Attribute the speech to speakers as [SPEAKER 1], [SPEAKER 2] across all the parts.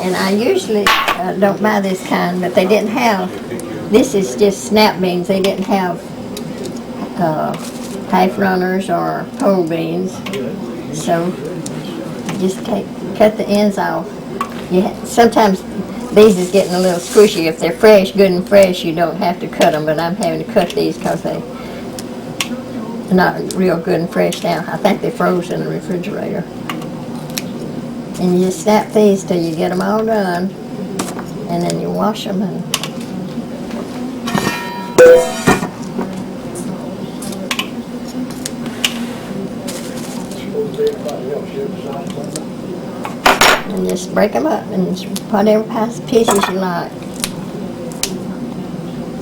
[SPEAKER 1] And I usually don't buy this kind, but they didn't have, this is just snap beans. They didn't have half runners or whole beans. So just cut the ends off. Sometimes these is getting a little squishy. If they're fresh, good and fresh, you don't have to cut them, but I'm having to cut these because they're not real good and fresh now. I think they froze in the refrigerator. And you just snap these till you get them all done, and then you wash them. And just break them up and whatever pieces you like.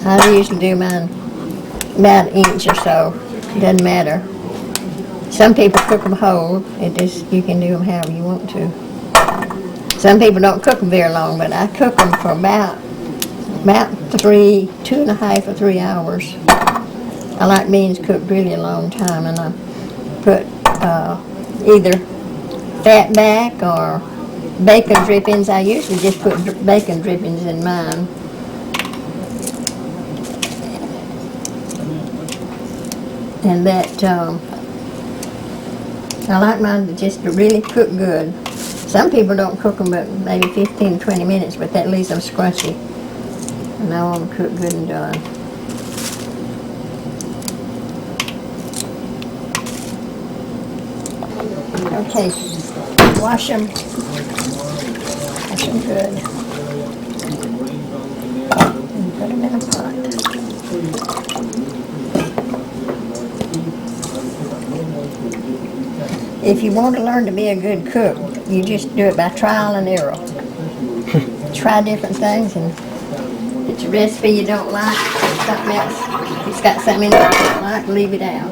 [SPEAKER 1] I usually do mine about an inch or so. It doesn't matter. Some people cook them whole. You can do them however you want to. Some people don't cook them very long, but I cook them for about 2.5 or 3 hours. I like beans cooked really a long time, and I put either fat back or bacon drippings. I usually just put bacon drippings in mine. And that, I like mine to just really cook good. Some people don't cook them but maybe 15, 20 minutes, but that leaves them scrunchy. And I want them cooked good and done. Okay, wash them good. And put them in a pot. If you want to learn to be a good cook, you just do it by trial and error. Try different things, and if it's a recipe you don't like, something else. If it's got something in it you don't like, leave it out.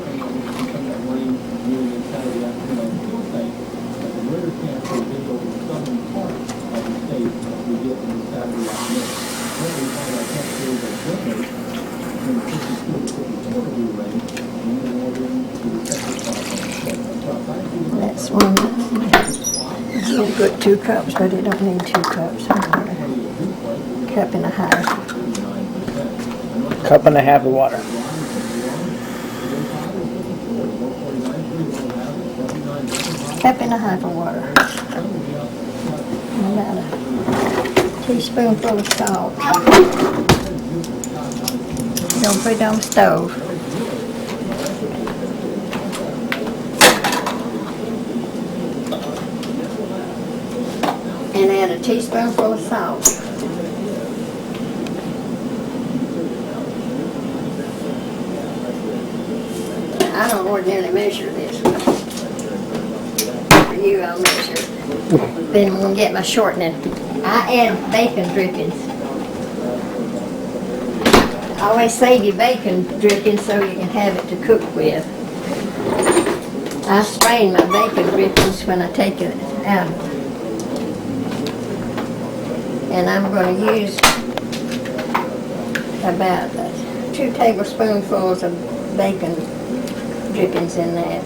[SPEAKER 1] That's one. You put 2 cups, but it don't need 2 cups. Cup and a half.
[SPEAKER 2] Cup and a half of water.
[SPEAKER 1] Cup and a half of water. And about a teaspoonful of salt. Don't put it on the stove. And add a teaspoonful of salt. I don't ordinarily measure this, but for you I'll measure. Then I'm going to get my shortening. I add bacon drippings. I always save your bacon drippings so you can have it to cook with. I strain my bacon drippings when I take it out. And I'm going to use about 2 tablespoonfuls of bacon drippings in that.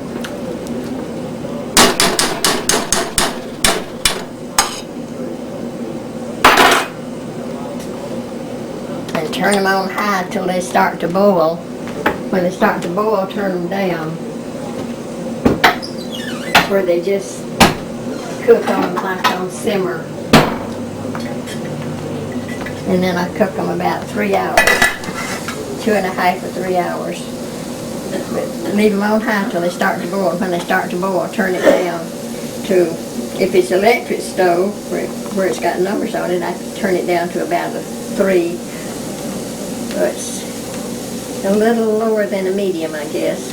[SPEAKER 1] And turn them on high till they start to boil. When they start to boil, turn them down. Where they just cook on like on simmer. And then I cook them about 3 hours, 2.5 or 3 hours. But leave them on high till they start to boil. When they start to boil, turn it down to, if it's electric stove, where it's got numbers on it, I turn it down to about a 3. So it's a little lower than a medium, I guess.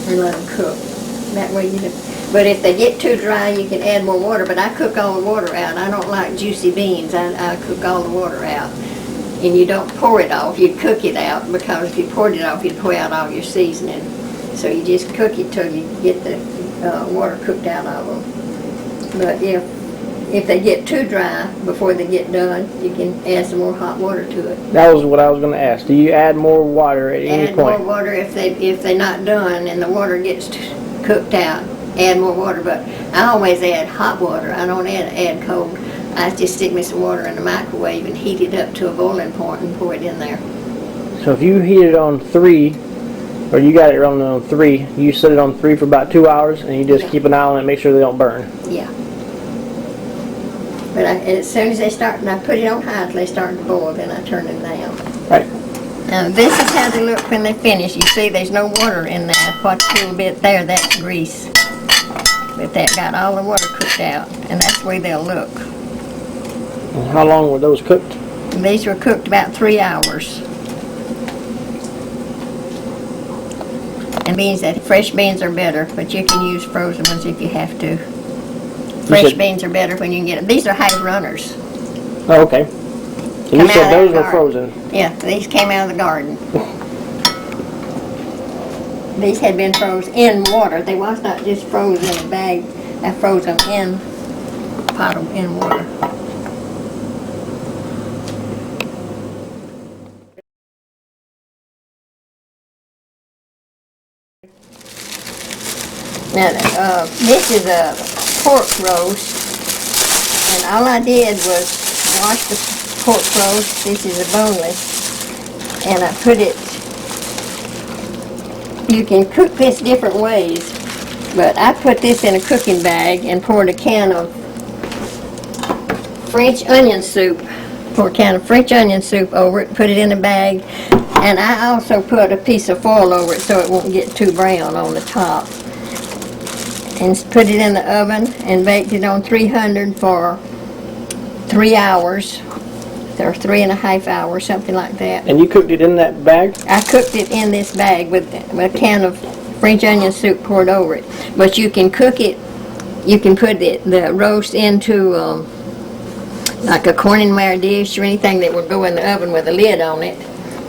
[SPEAKER 1] And let them cook. That way you do. But if they get too dry, you can add more water. But I cook all the water out. I don't like juicy beans. I cook all the water out. And you don't pour it off. You cook it out, because if you poured it off, you'd pour out all your seasoning. So you just cook it till you get the water cooked out of them. But if they get too dry before they get done, you can add some more hot water to it.
[SPEAKER 2] That was what I was going to ask. Do you add more water at any point?
[SPEAKER 1] Add more water if they're not done and the water gets cooked out. add more water, but I always add hot water. I don't add cold. I just stick me some water in the microwave and heat it up to a boiling point and pour it in there.
[SPEAKER 2] So if you heat it on 3, or you got it running on 3, you set it on 3 for about 2 hours, and you just keep an eye on it and make sure they don't burn.
[SPEAKER 1] Yeah. But as soon as they start, and I put it on high till they start to boil, then I turn them down.
[SPEAKER 2] Right.
[SPEAKER 1] Now this is how they look when they finish. You see there's no water in there. What's a little bit there, that's grease. But that got all the water cooked out, and that's the way they'll look.
[SPEAKER 2] And how long were those cooked?
[SPEAKER 1] These were cooked about 3 hours. And beans, that fresh beans are better, but you can use frozen ones if you have to. Fresh beans are better when you can get them. These are high runners.
[SPEAKER 2] Oh, okay. And you said those were frozen.
[SPEAKER 1] Yeah, these came out of the garden. These had been frozen in water. They was not just frozen in a bag. I froze them in a pot in water. Now, this is a pork roast, and all I did was wash the pork roast. This is a boneless, and I put it. You can cook this different ways, but I put this in a cooking bag and poured a can of French onion soup. Pour a can of French onion soup over it, put it in a bag, and I also put a piece of foil over it so it won't get too brown on the top. And put it in the oven and baked it on 300 for 3 hours, or 3.5 hours, something like that.
[SPEAKER 2] And you cooked it in that bag?
[SPEAKER 1] I cooked it in this bag with a can of French onion soup poured over it. But you can cook it, you can put the roast into like a corningware dish or anything that would go in the oven with a lid on it.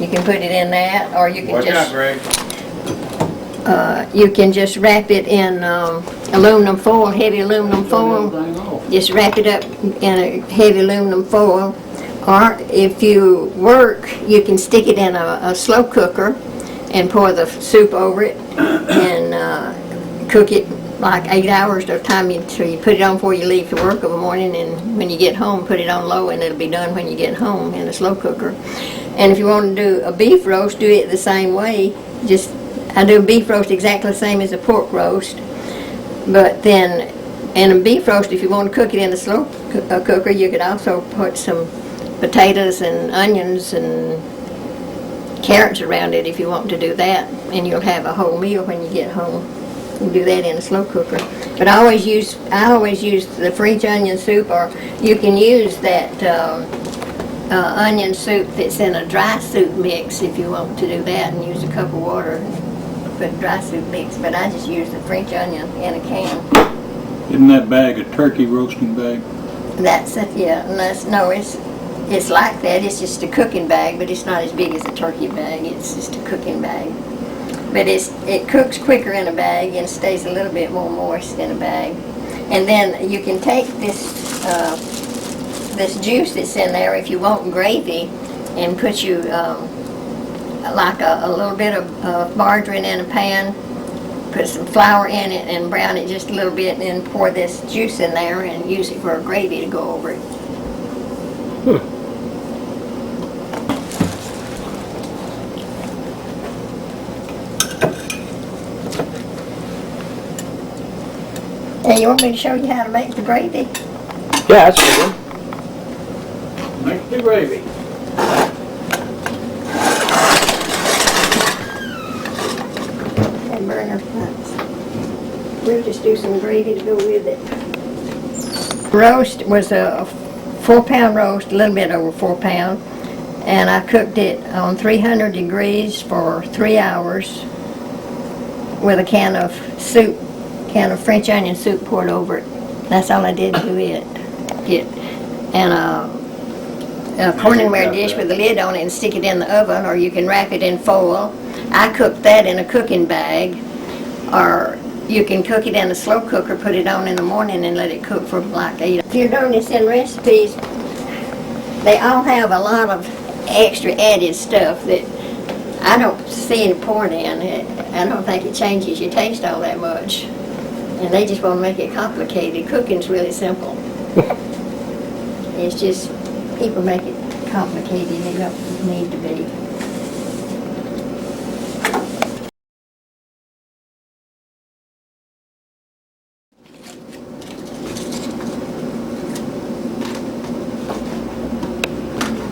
[SPEAKER 1] You can put it in that, or you can you can just wrap it in aluminum foil, heavy aluminum foil. Just wrap it up in a heavy aluminum foil. Or if you work, you can stick it in a slow cooker and pour the soup over it and cook it like 8 hours at a time. So you put it on before you leave to work in the morning, and when you get home, put it on low, and it'll be done when you get home in a slow cooker. And if you want to do a beef roast, do it the same way. I do a beef roast exactly the same as a pork roast, but then in a beef roast, if you want to cook it in a slow cooker, you could also put some potatoes and onions and carrots around it if you want to do that, and you'll have a whole meal when you get home. You do that in a slow cooker. But I always use the French onion soup, or you can use that onion soup that's in a dry soup mix if you want to do that, and use a cup of water and put dry soup mix. But I just use the French onion in a can.
[SPEAKER 3] Isn't that bag a turkey roasting bag?
[SPEAKER 1] That's it, yeah. No, it's like that. It's just a cooking bag, but it's not as big as a turkey bag. It's just a cooking bag. But it cooks quicker in a bag and stays a little bit more moist in a bag. And then you can take this juice that's in there, if you want gravy, and put you like a little bit of margarine in a pan, put some flour in it and brown it just a little bit, and then pour this juice in there and use it for a gravy to go over it. Hey, you want me to show you how to make the gravy?
[SPEAKER 2] Yeah, that's pretty good.
[SPEAKER 3] Make the gravy.
[SPEAKER 1] And burner pots. We'll just do some gravy to go with it. Roast was a 4-pound roast, a little bit over 4 pounds, and I cooked it on 300 degrees for 3 hours with a can of soup. Can of French onion soup poured over it. That's all I did to it. And a corningware dish with a lid on it and stick it in the oven, or you can wrap it in foil. I cooked that in a cooking bag, or you can cook it in a slow cooker, put it on in the morning and let it cook for like 8 hours. If you're doing this in recipes, they all have a lot of extra added stuff that I don't see any point in. I don't think it changes your taste all that much. And they just want to make it complicated. Cooking's really simple. It's just people make it complicated and it don't need to be.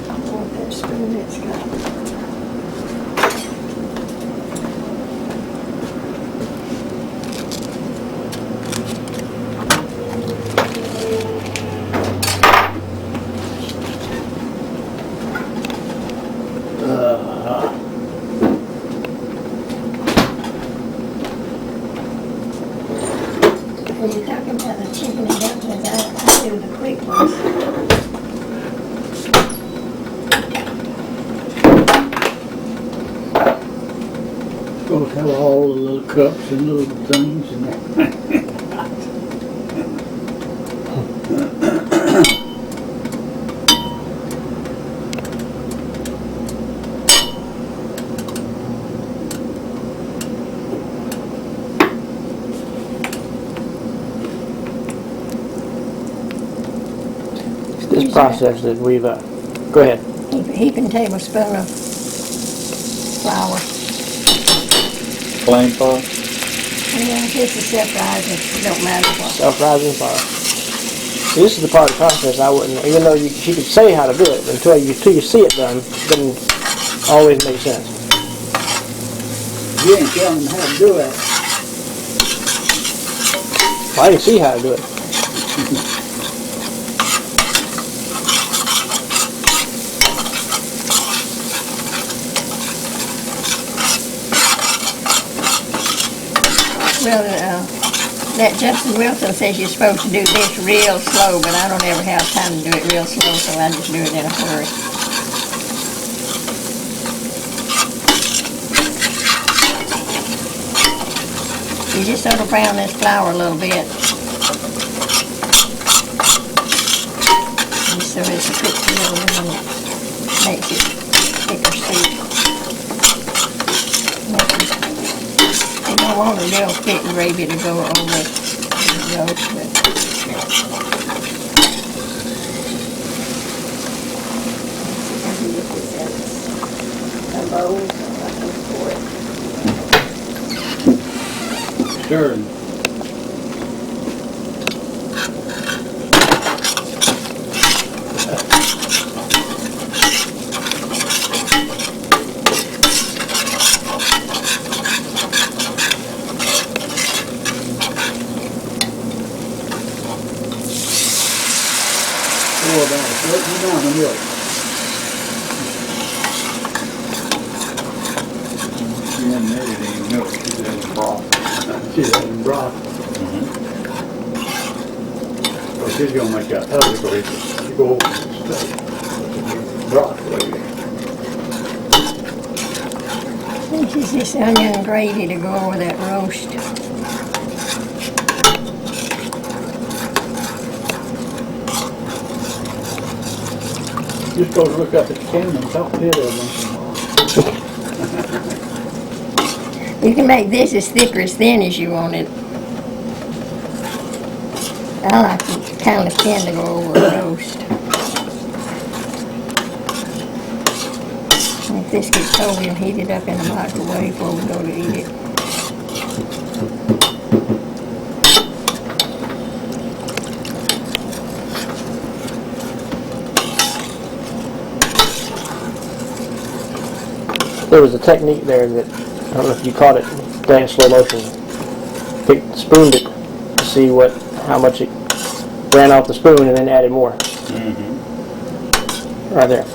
[SPEAKER 1] I want that spoon that's got. When you're talking about the chicken and dumplings, I do the quick ones.
[SPEAKER 3] Supposed to have all the little cups and little things and that.
[SPEAKER 2] This process that we've, go ahead.
[SPEAKER 1] Heaping tablespoon of flour.
[SPEAKER 3] Plain pot?
[SPEAKER 1] Yeah, just a self-rising, it don't matter what.
[SPEAKER 2] Self-rising flour. See, this is the part of the process I wouldn't, even though she could say how to do it, until you see it done, doesn't always make sense.
[SPEAKER 3] You ain't telling them how to do it.
[SPEAKER 2] Well, I can see how to do it.
[SPEAKER 1] Well, that Justin Wilson says you're supposed to do this real slow, but I don't ever have time to do it real slow, so I just do it in a hurry. You just sort of brown this flour a little bit. Just so it's cooked a little bit and it makes it thicker soup. You don't want a real thick gravy to go over the roast, but a bowl, so I can pour it.
[SPEAKER 3] Stirring. Pour about a certain amount of milk. She hadn't added any milk, she's adding broth. She's adding broth. So she's gonna make that other gravy. You go over and stuff. Broth gravy.
[SPEAKER 1] This is this onion gravy to go over that roast.
[SPEAKER 3] Just go look up at the can and talk to it once in a while.
[SPEAKER 1] You can make this as thick or as thin as you want it. I like it kind of thin to go over a roast. And if this gets cold, we'll heat it up in the microwave before we go to eat it.
[SPEAKER 2] There was a technique there that, I don't know if you caught it, down in slow motion. Spooned it to see how much it ran off the spoon and then added more. Right there.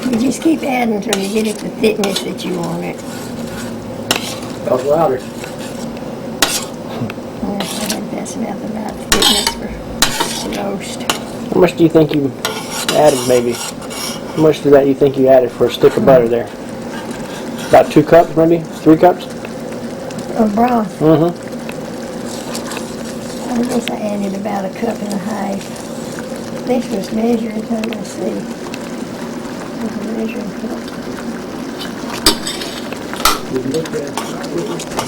[SPEAKER 1] You just keep adding until you get it the thickness that you want it.
[SPEAKER 3] Talk louder.
[SPEAKER 1] I think that's about the right thickness for roast.
[SPEAKER 2] How much do you think you added, maybe? How much to that you think you added for a stick of butter there? About 2 cups, maybe? 3 cups?
[SPEAKER 1] Of broth.
[SPEAKER 2] Mm-hmm.
[SPEAKER 1] I guess I added about 1.5 cups. This was measured, let's see. This was measuring cup.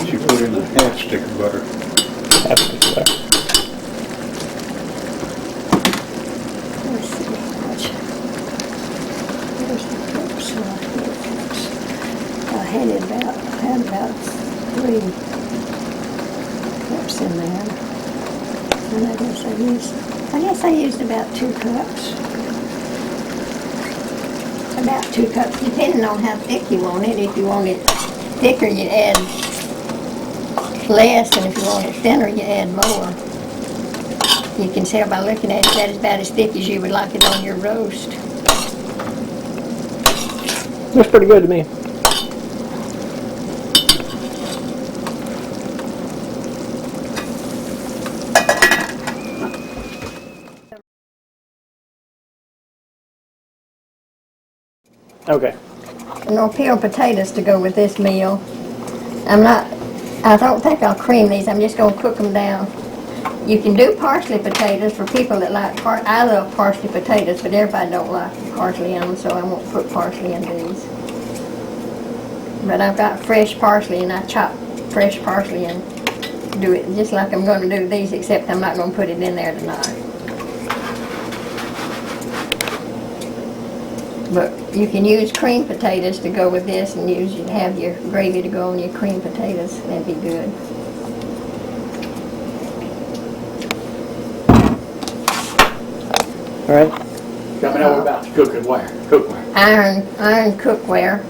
[SPEAKER 3] She put in a half stick of butter.
[SPEAKER 2] Half a stick of butter.
[SPEAKER 1] Let's see how much. There's the cups. I had about 3 cups in there. And I guess I used about 2 cups. About 2 cups, depending on how thick you want it. If you want it thicker, you add less, and if you want it thinner, you add more. You can tell by looking at it that it's about as thick as you would like it on your roast.
[SPEAKER 2] Looks pretty good to me. Okay.
[SPEAKER 1] No peeled potatoes to go with this meal. I don't think I'll cream these. I'm just going to cook them down. You can do parsley potatoes for people that like I love parsley potatoes, but everybody don't like parsley in them, so I won't put parsley in these. But I've got fresh parsley, and I chop fresh parsley and do it just like I'm going to do these, except I'm not going to put it in there tonight. But you can use cream potatoes to go with this, and have your gravy to go on your cream potatoes. That'd be good.
[SPEAKER 2] All right.
[SPEAKER 3] Tell me now we're about to cook it where? Cookware.
[SPEAKER 1] Iron cookware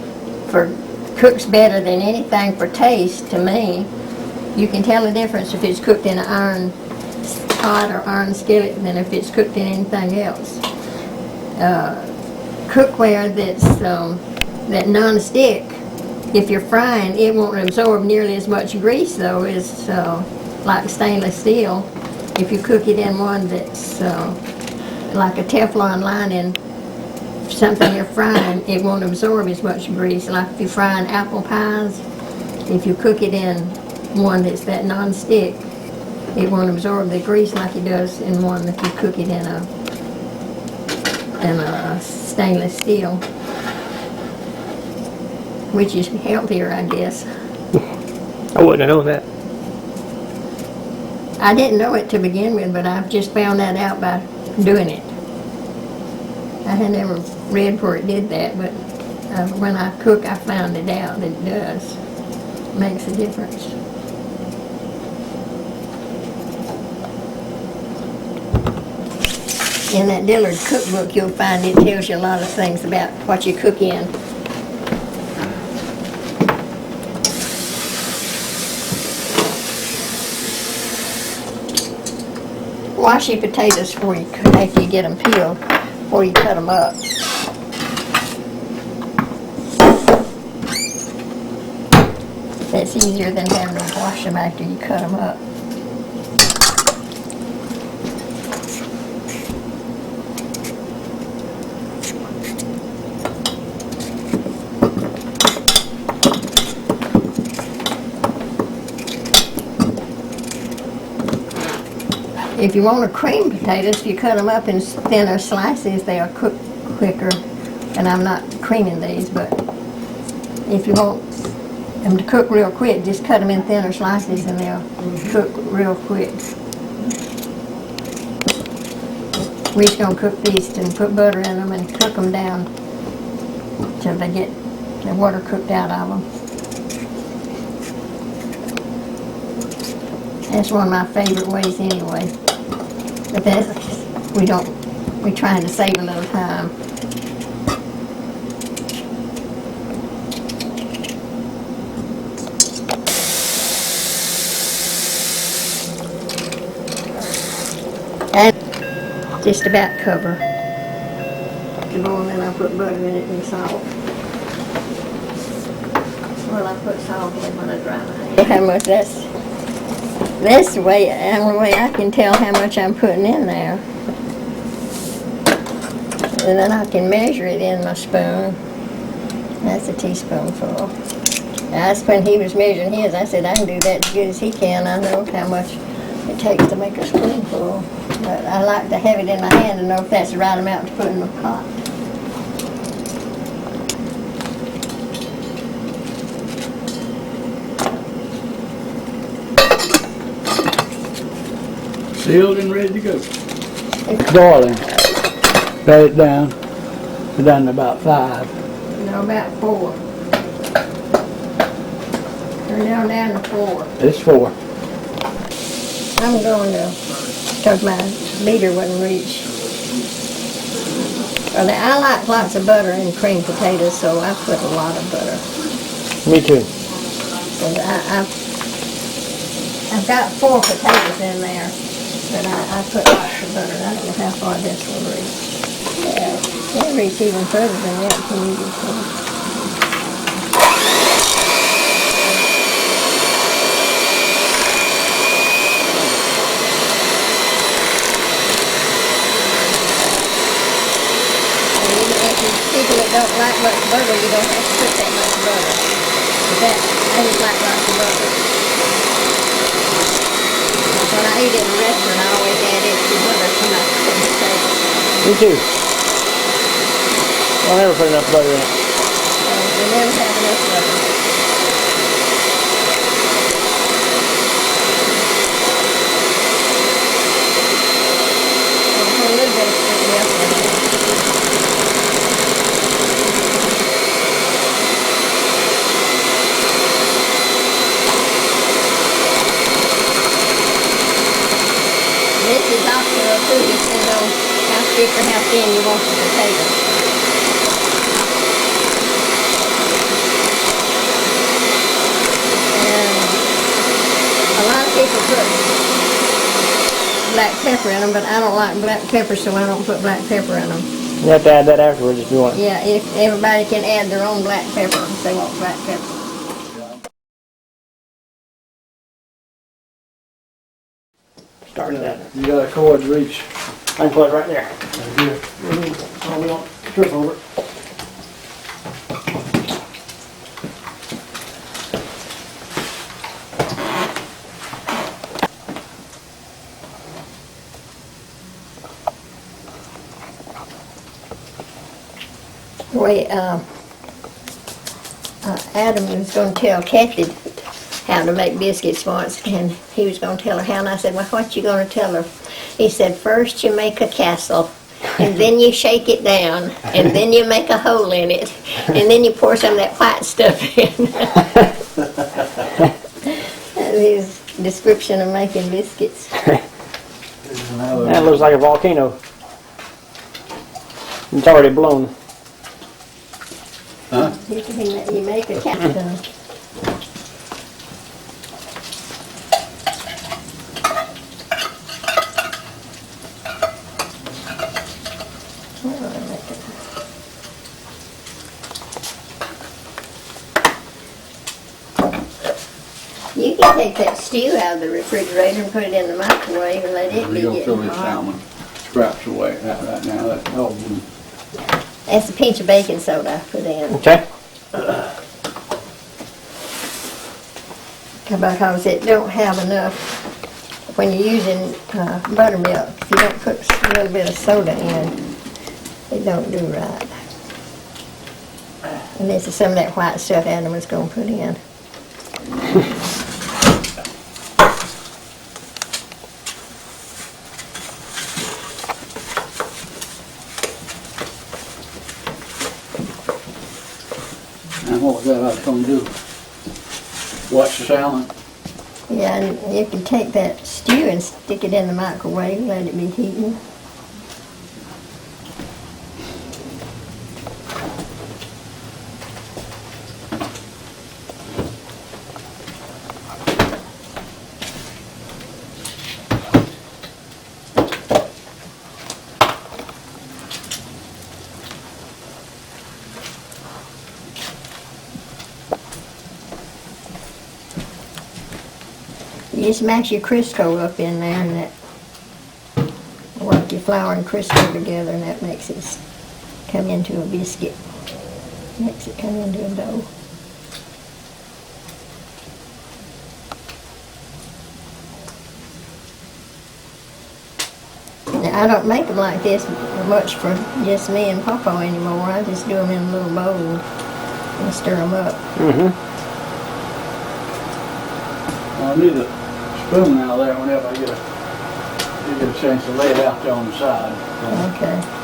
[SPEAKER 1] cooks better than anything for taste to me. You can tell the difference if it's cooked in an iron pot or iron skillet than if it's cooked in anything else. Cookware that non-stick, if you're frying, it won't absorb nearly as much grease though as like stainless steel. If you cook it in one that's like a Teflon lining, something you're frying, it won't absorb as much grease. Like if you're frying apple pies, if you cook it in one that's that non-stick, it won't absorb the grease like it does in one if you cook it in a stainless steel, which is healthier, I guess.
[SPEAKER 2] I wouldn't have known that.
[SPEAKER 1] I didn't know it to begin with, but I've just found that out by doing it. I had never read where it did that, but when I cook, I found it out that it does. It makes a difference. In that Dillard cookbook, you'll find it tells you a lot of things about what you cook in. Wash your potatoes after you get them peeled, before you cut them up. That's easier than having to wash them after you cut them up. If you want to cream potatoes, if you cut them up in thinner slices, they'll cook quicker. And I'm not creaming these, but if you want them to cook real quick, just cut them in thinner slices and they'll cook real quick. We're just going to cook these and put butter in them and cook them down till they get the water cooked out of them. That's one of my favorite ways anyway. But we're trying to save a little time. And just about cover the bowl, and then I put butter in it and salt. Well, I put salt in when I dry my hands. How much that's the only way I can tell how much I'm putting in there. And then I can measure it in my spoon. That's a teaspoonful. That's when he was measuring his. I said, I can do that as good as he can. I know how much it takes to make a spoonful. But I like to have it in my hand to know if that's the right amount to put in the pot.
[SPEAKER 3] Sealed and ready to go.
[SPEAKER 4] Boiling. Let it down. We're down to about 5.
[SPEAKER 1] No, about 4. Turn down to 4.
[SPEAKER 4] It's 4.
[SPEAKER 1] I'm going to, because my beater wouldn't reach. Well, I like lots of butter in cream potatoes, so I put a lot of butter.
[SPEAKER 2] Me too.
[SPEAKER 1] And I've got 4 potatoes in there, but I put lots of butter. I don't know how far this will reach. Yeah, it'll reach even further than that from you before. People that don't like much butter, you don't have to put that much butter. But I just like lots of butter. When I eat in a restaurant, I always add extra butter to my potatoes.
[SPEAKER 2] Me too. I'll never put enough butter in it.
[SPEAKER 1] We never have enough butter. I'll put a little bit of sweet milk in it. This is optional too, depending on how thick or how thin you want the potatoes. And a lot of people put black pepper in them, but I don't like black pepper, so I don't put black pepper in them.
[SPEAKER 2] You have to add that afterwards if you want.
[SPEAKER 1] Yeah, if everybody can add their own black pepper if they want black pepper.
[SPEAKER 2] Start that.
[SPEAKER 4] You got a cord reach.
[SPEAKER 2] I can put it right there.
[SPEAKER 4] Right here.
[SPEAKER 2] So we don't trip over it.
[SPEAKER 1] Adam was going to tell Kathy how to make biscuits once, and he was going to tell her how, and I said, well, what you going to tell her? He said, first you make a castle, and then you shake it down, and then you make a hole in it, and then you pour some of that white stuff in. That was his description of making biscuits.
[SPEAKER 2] That looks like a volcano. It's already blown.
[SPEAKER 4] Huh?
[SPEAKER 1] You make a castle. You can take that stew out of the refrigerator and put it in the microwave and let it be
[SPEAKER 3] You're gonna throw
[SPEAKER 1] getting
[SPEAKER 3] this
[SPEAKER 1] hot.
[SPEAKER 3] salmon scraps away right now. That's all.
[SPEAKER 1] That's a pinch of baking soda I put in.
[SPEAKER 2] Okay?
[SPEAKER 1] Because it don't have enough, when you're using buttermilk, if you don't put a little bit of soda in, it don't do right. And this is some of that white stuff Adam was going to put in.
[SPEAKER 3] And what was that I was gonna do? Watch the salmon?
[SPEAKER 1] Yeah, and you can take that stew and stick it in the microwave, let it be heating. You just mash your Crisco up in there and that work your flour and Crisco together and that makes it come into a biscuit. Makes it come into a dough. Now, I don't make them like this much for just me and Papa anymore. I just do them in a little bowl and stir them up.
[SPEAKER 4] I need a spoon out there whenever I get a chance to lay it out there on the side.
[SPEAKER 1] Okay.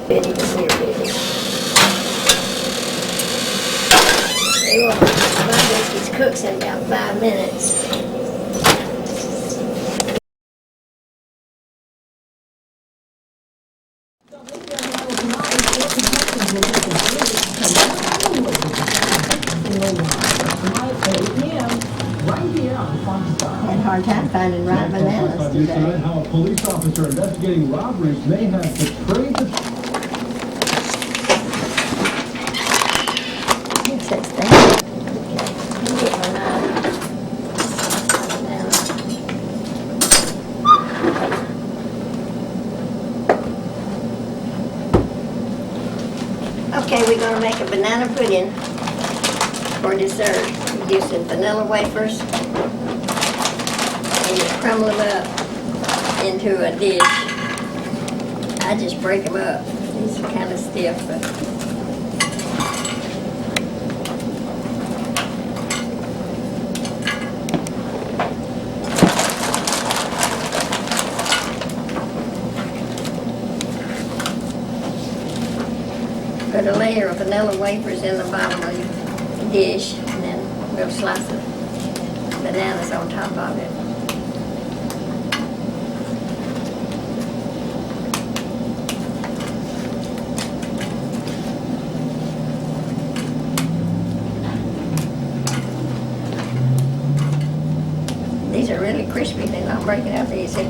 [SPEAKER 1] Bitty, come here, bitty. They will, my biscuits cooks in about 5 minutes. Had a hard time finding ripe bananas today.
[SPEAKER 5] How a police officer investigating robberies may have betrayed the...
[SPEAKER 1] Yes, that's that. Get my knife. Okay, we're going to make a banana pudding for dessert using vanilla wafers. And you crumble them up into a dish. I just break them up. These are kind of stiff, but put a layer of vanilla wafers in the bottom of your dish, and then we'll slice the bananas on top of it. These are really crispy, they're not breaking up easy.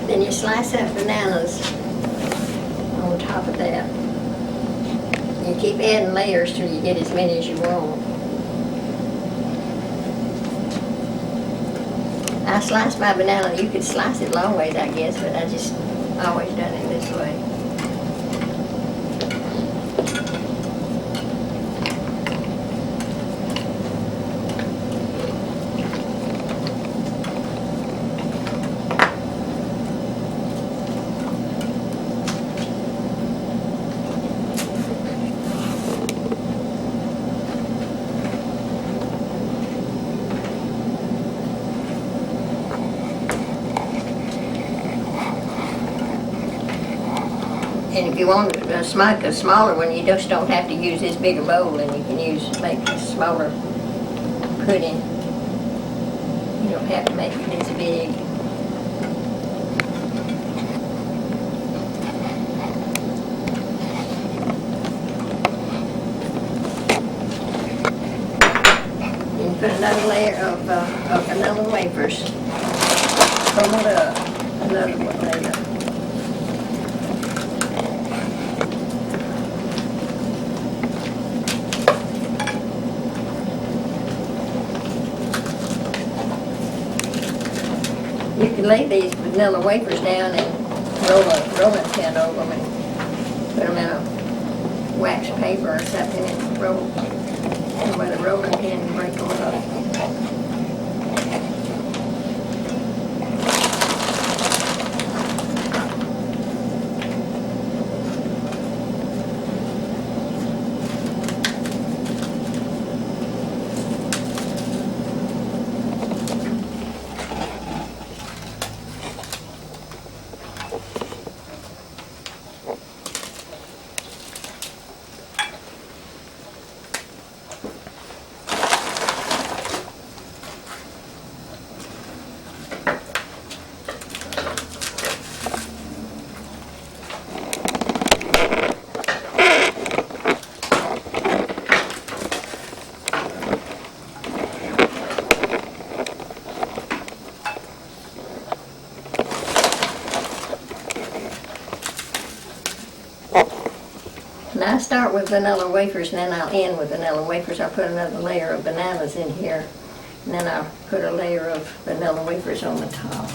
[SPEAKER 1] Then you slice up bananas on top of that. You keep adding layers till you get as many as you want. I slice my banana, you could slice it long ways I guess, but I just always done it this way. And if you want to make a smaller one, you just don't have to use this bigger bowl, and you can make a smaller pudding. You don't have to make it this big. You put another layer of vanilla wafers. Crumble it up. Another one later. lay these vanilla wafers down and roll a rolling pin over them and put them in a wax paper or something and roll with a rolling pin and break them up. Now I start with vanilla wafers and then I'll end with vanilla wafers. I'll put another layer of bananas in here and then I'll put a layer of vanilla wafers on the top.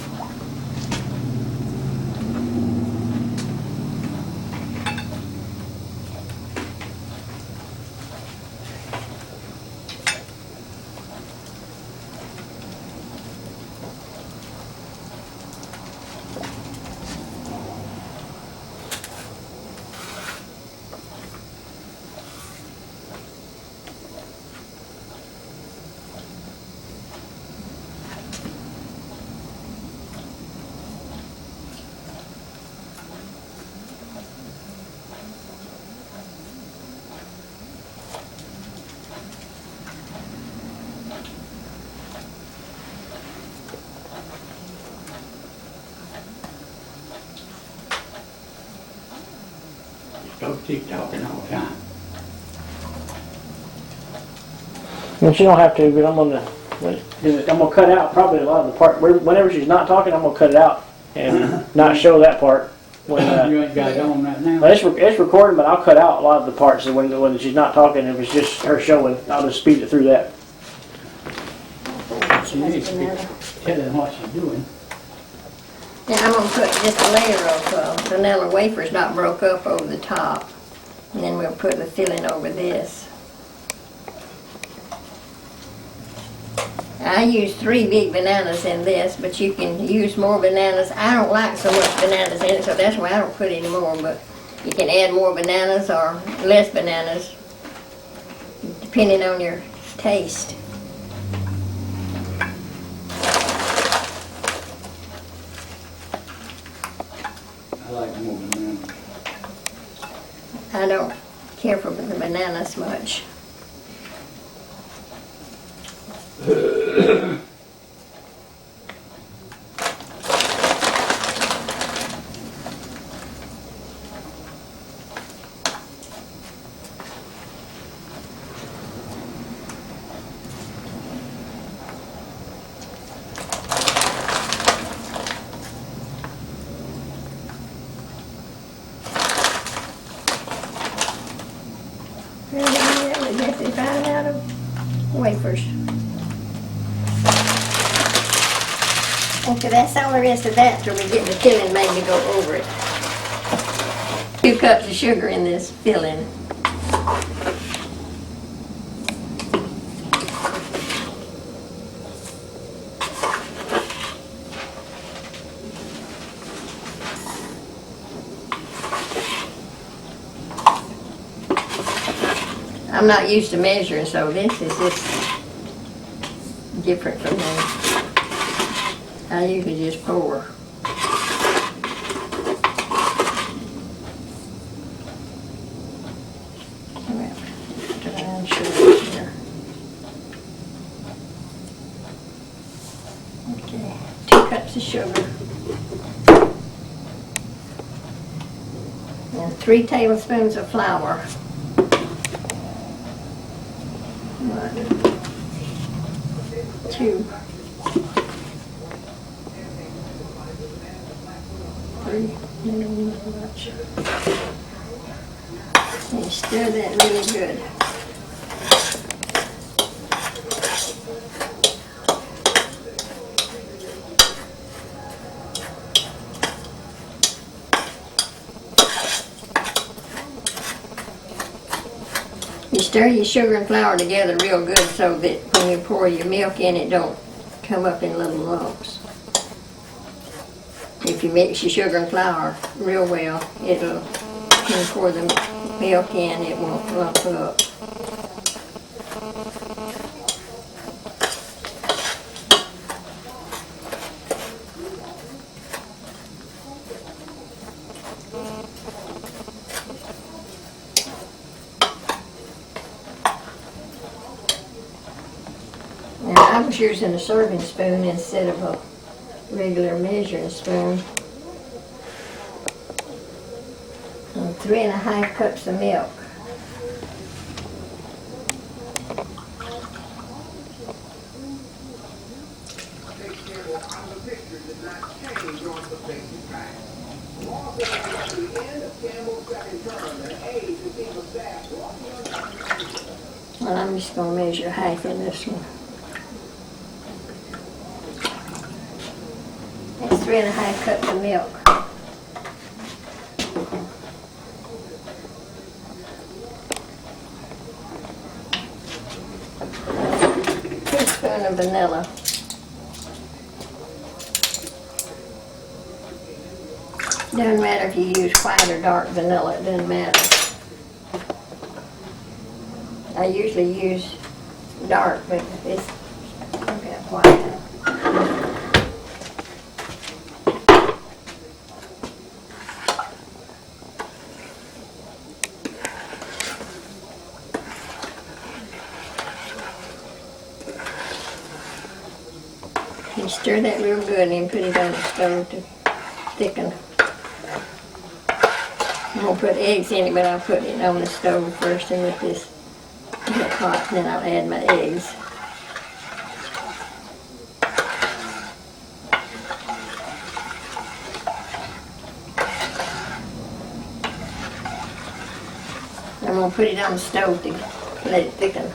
[SPEAKER 3] Don't keep talking all the time.
[SPEAKER 2] And she don't have to, but I'm gonna cut out probably a lot of the part. Whenever she's not talking, I'm gonna cut it out and not show that part. When,
[SPEAKER 3] You ain't got it on right now.
[SPEAKER 2] it's recording, but I'll cut out a lot of the parts when she's not talking. If it's just her showing, I'll just speed it through that.
[SPEAKER 3] She needs to be telling what she's doing.
[SPEAKER 1] And I'm going to put just a layer of vanilla wafers not broke up over the top. And then we'll put the filling over this. I use 3 big bananas in this, but you can use more bananas. I don't like so much bananas in it, so that's why I don't put any more, but you can add more bananas or less bananas, depending on your taste.
[SPEAKER 3] I like more bananas.
[SPEAKER 1] I don't care for the bananas much. We get this right out of wafers. Okay, that's all there is to that till we get the filling made to go over it. 2 cups of sugar in this filling. I'm not used to measuring, so this is just different from me. I usually just pour. Dry sugar here. Okay, 2 cups of sugar. And 3 tablespoons of flour. 1, 2, 3, maybe not much. And stir that really good. You stir your sugar and flour together real good so that when you pour your milk in, it don't come up in little lumps. If you mix your sugar and flour real well, it'll, when you pour the milk in, it won't lump up. And I was using a serving spoon instead of a regular measuring spoon. And 3½ cups of milk. Well, I'm just going to measure half in this one. That's 3½ cups of milk. Teaspoon of vanilla. Doesn't matter if you use white or dark vanilla, it doesn't matter. I usually use dark, but it's I've got white. You stir that real good and then put it on the stove to thicken. I'm going to put eggs in it, but I'll put it on the stove first and let this get hot, and then I'll add my eggs. I'm going to put it on the stove to let it thicken.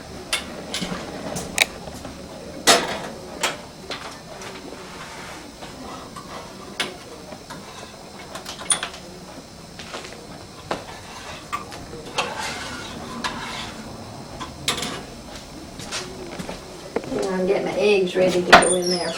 [SPEAKER 1] And get my eggs ready to go in there.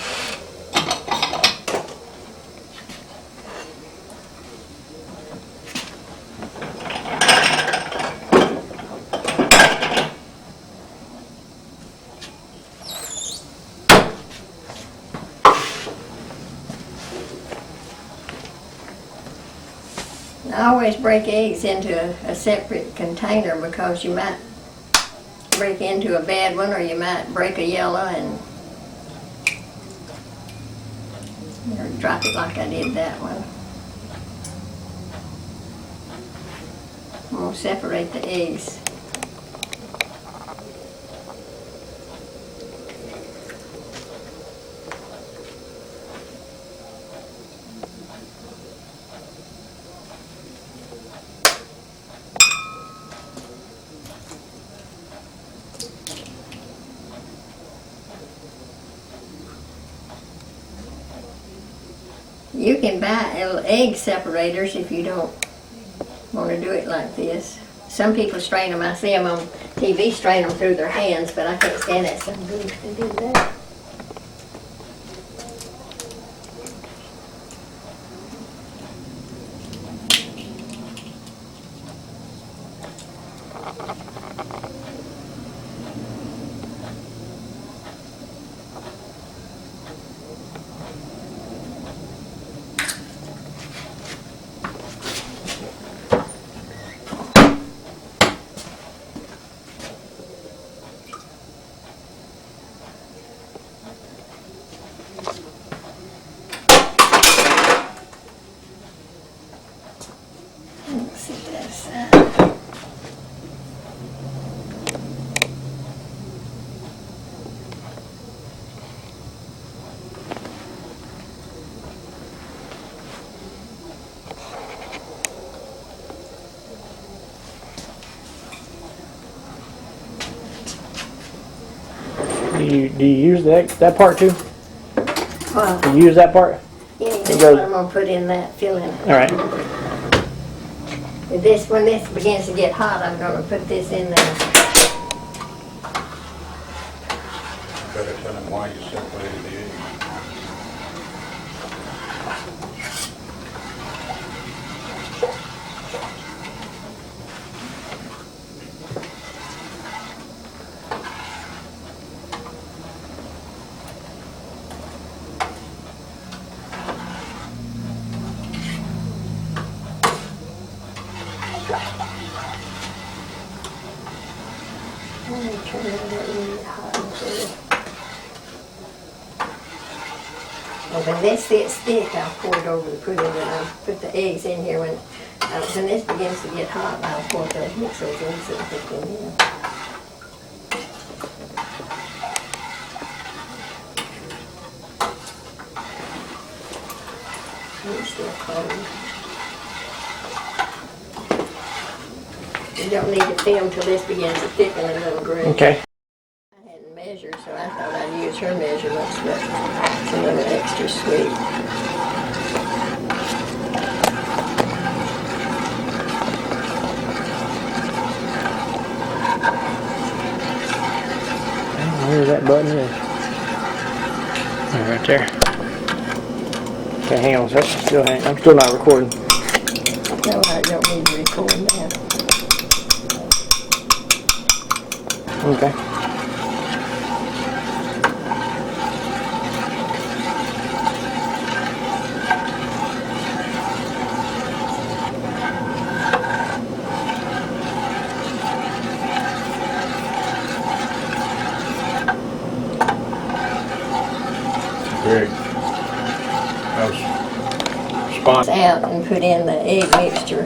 [SPEAKER 1] I always break eggs into a separate container because you might break into a bad one, or you might break a yellow and or drop it like I did that one. I'm going to separate the eggs. You can buy egg separators if you don't want to do it like this. Some people strain them. I see them on TV strain them through their hands, but I can't stand that. Some goose can do that. Let's see this.
[SPEAKER 2] Do you use that part too?
[SPEAKER 1] Well,
[SPEAKER 2] Do you use that part?
[SPEAKER 1] yeah, that's
[SPEAKER 2] goes-
[SPEAKER 1] what I'm going to put in that filling.
[SPEAKER 2] All right.
[SPEAKER 1] When this begins to get hot, I'm going to put this in there.
[SPEAKER 3] I just separated the eggs.
[SPEAKER 1] Let me turn it really hot and cool. And when this gets thick, I'll pour it over the pudding and I'll put the eggs in here. When this begins to get hot, I'll mix those eggs and put them in. It's still cold. You don't need to film till this begins to thicken a little, Greg.
[SPEAKER 2] Okay.
[SPEAKER 1] I hadn't measured, so I thought I'd use her measurements, but it's a little extra sweet.
[SPEAKER 2] Where that button is? Oh, right there. Okay, hang on a second. I'm still not recording.
[SPEAKER 1] No, I don't need to record now.
[SPEAKER 2] Okay.
[SPEAKER 3] Greg, I was spot.
[SPEAKER 1] Out and put in the egg mixture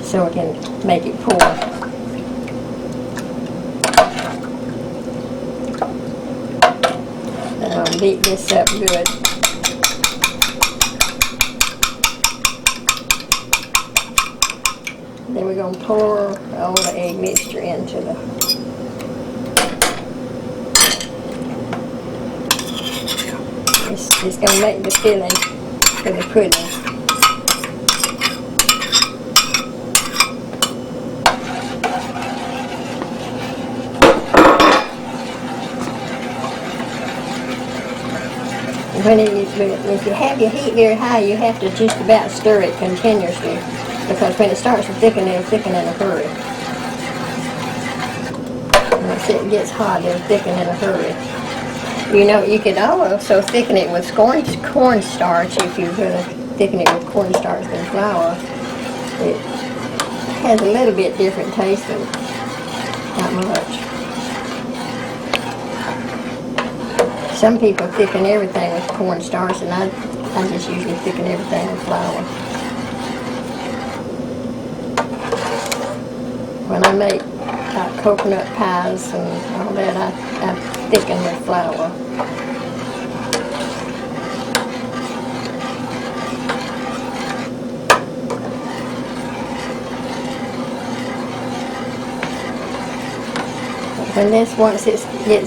[SPEAKER 1] so it can make it pour. And I'll beat this up good. Then we're going to pour all the egg mixture into the It's going to make the filling for the pudding. If you have your heat very high, you have to just about stir it continuously, because when it starts to thicken, it'll thicken in a hurry. Once it gets hot, it'll thicken in a hurry. You know, you could also thicken it with cornstarch if you're going to thicken it with cornstarch than flour. It has a little bit different taste, but not much. Some people thicken everything with cornstarch, and I just usually thicken everything with flour. When I make coconut pies and all that, I thicken with flour. When this,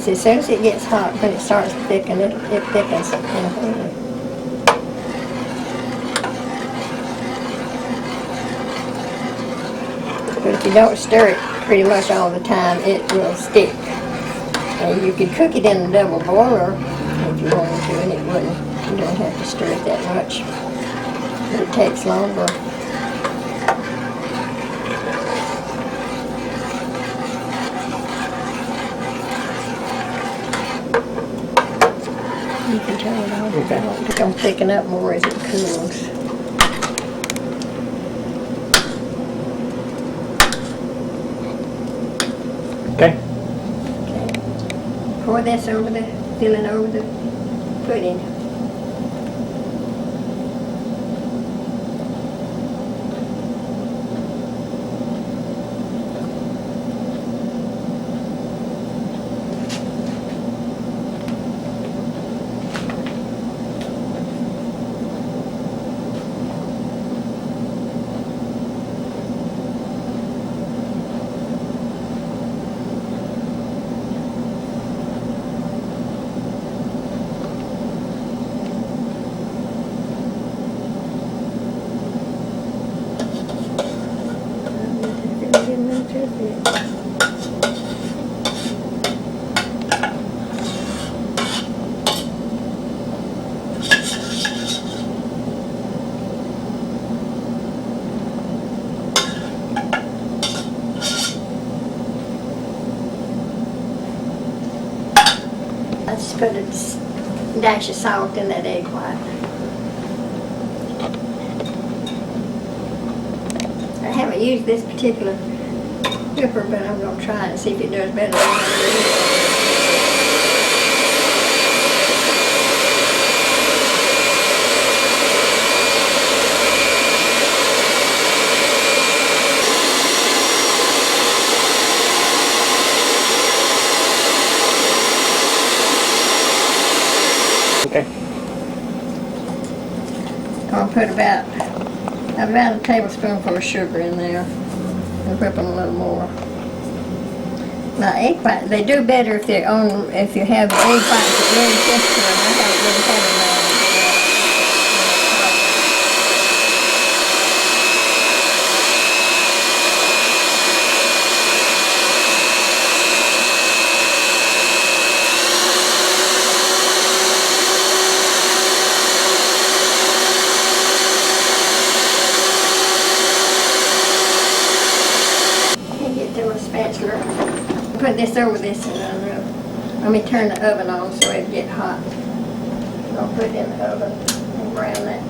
[SPEAKER 1] as soon as it gets hot, when it starts to thicken, it thickens in a hurry. But if you don't stir it pretty much all the time, it will stick. And you could cook it in a double boiler if you wanted to, and it wouldn't. You don't have to stir it that much. But it takes longer. You can turn it on if you want to come thicken up more as it cools.
[SPEAKER 2] Okay.
[SPEAKER 1] Pour this over the filling over the pudding. just put a dash of salt in that egg white. I haven't used this particular whipper, but I'm going to try it and see if it does better than I
[SPEAKER 2] Okay.
[SPEAKER 1] I'll put about a tablespoonful of sugar in there and whip them a little more. Now egg white, they do better if they're on, if you have egg whites that really tender, and I haven't really had them now. Spatula. Put this over this and let me turn the oven on so it'll get hot. I'll put it in the oven and brown that.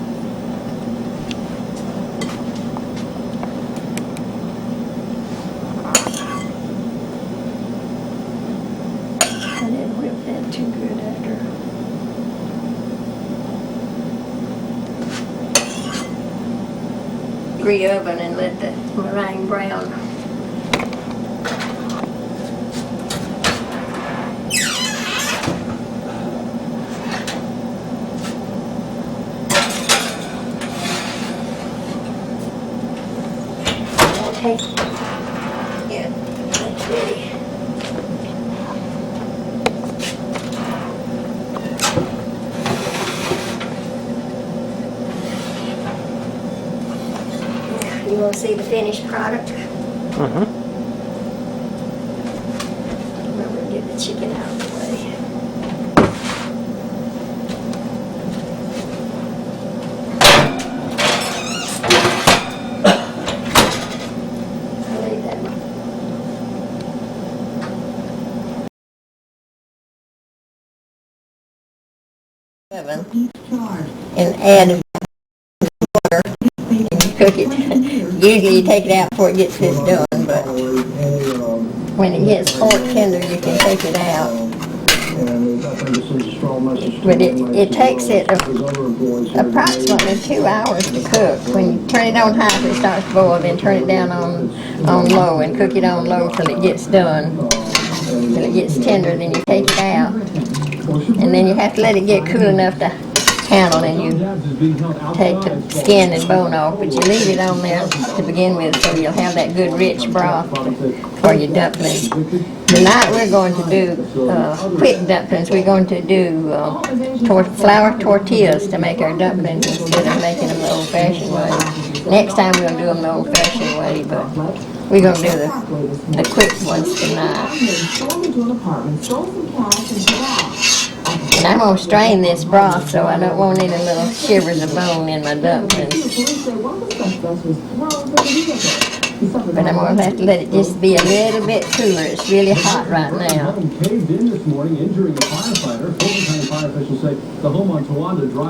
[SPEAKER 1] I didn't whip that too good after. Re-oven and let the meringue brown. Okay. Yeah, that's ready. You want to see the finished product?
[SPEAKER 2] Mm-hmm.
[SPEAKER 1] Remember to get the chicken out of the way. I'll leave that one. And add water and cook it. Usually you take it out before it gets this done, but when it gets pork tender you can take it out. But it takes it approximately 2 hours to cook. When you turn it on high till it starts to boil, then turn it down on low and cook it on low till it gets done. Till it gets tender, then you take it out. And then you have to let it get cool enough to handle, and you take the skin and bone off, but you leave it on there to begin with so you'll have that good rich broth for your dumplings. Tonight we're going to do quick dumplings. We're going to do flour tortillas to make our dumplings instead of making them the old-fashioned way. Next time we're going to do them the old-fashioned way, but we're going to do the quick ones tonight. And I'm going to strain this broth so I don't want any little shivers of bone in my dumplings. But I'm going to have to let it just be a little bit cooler. It's really hot right now.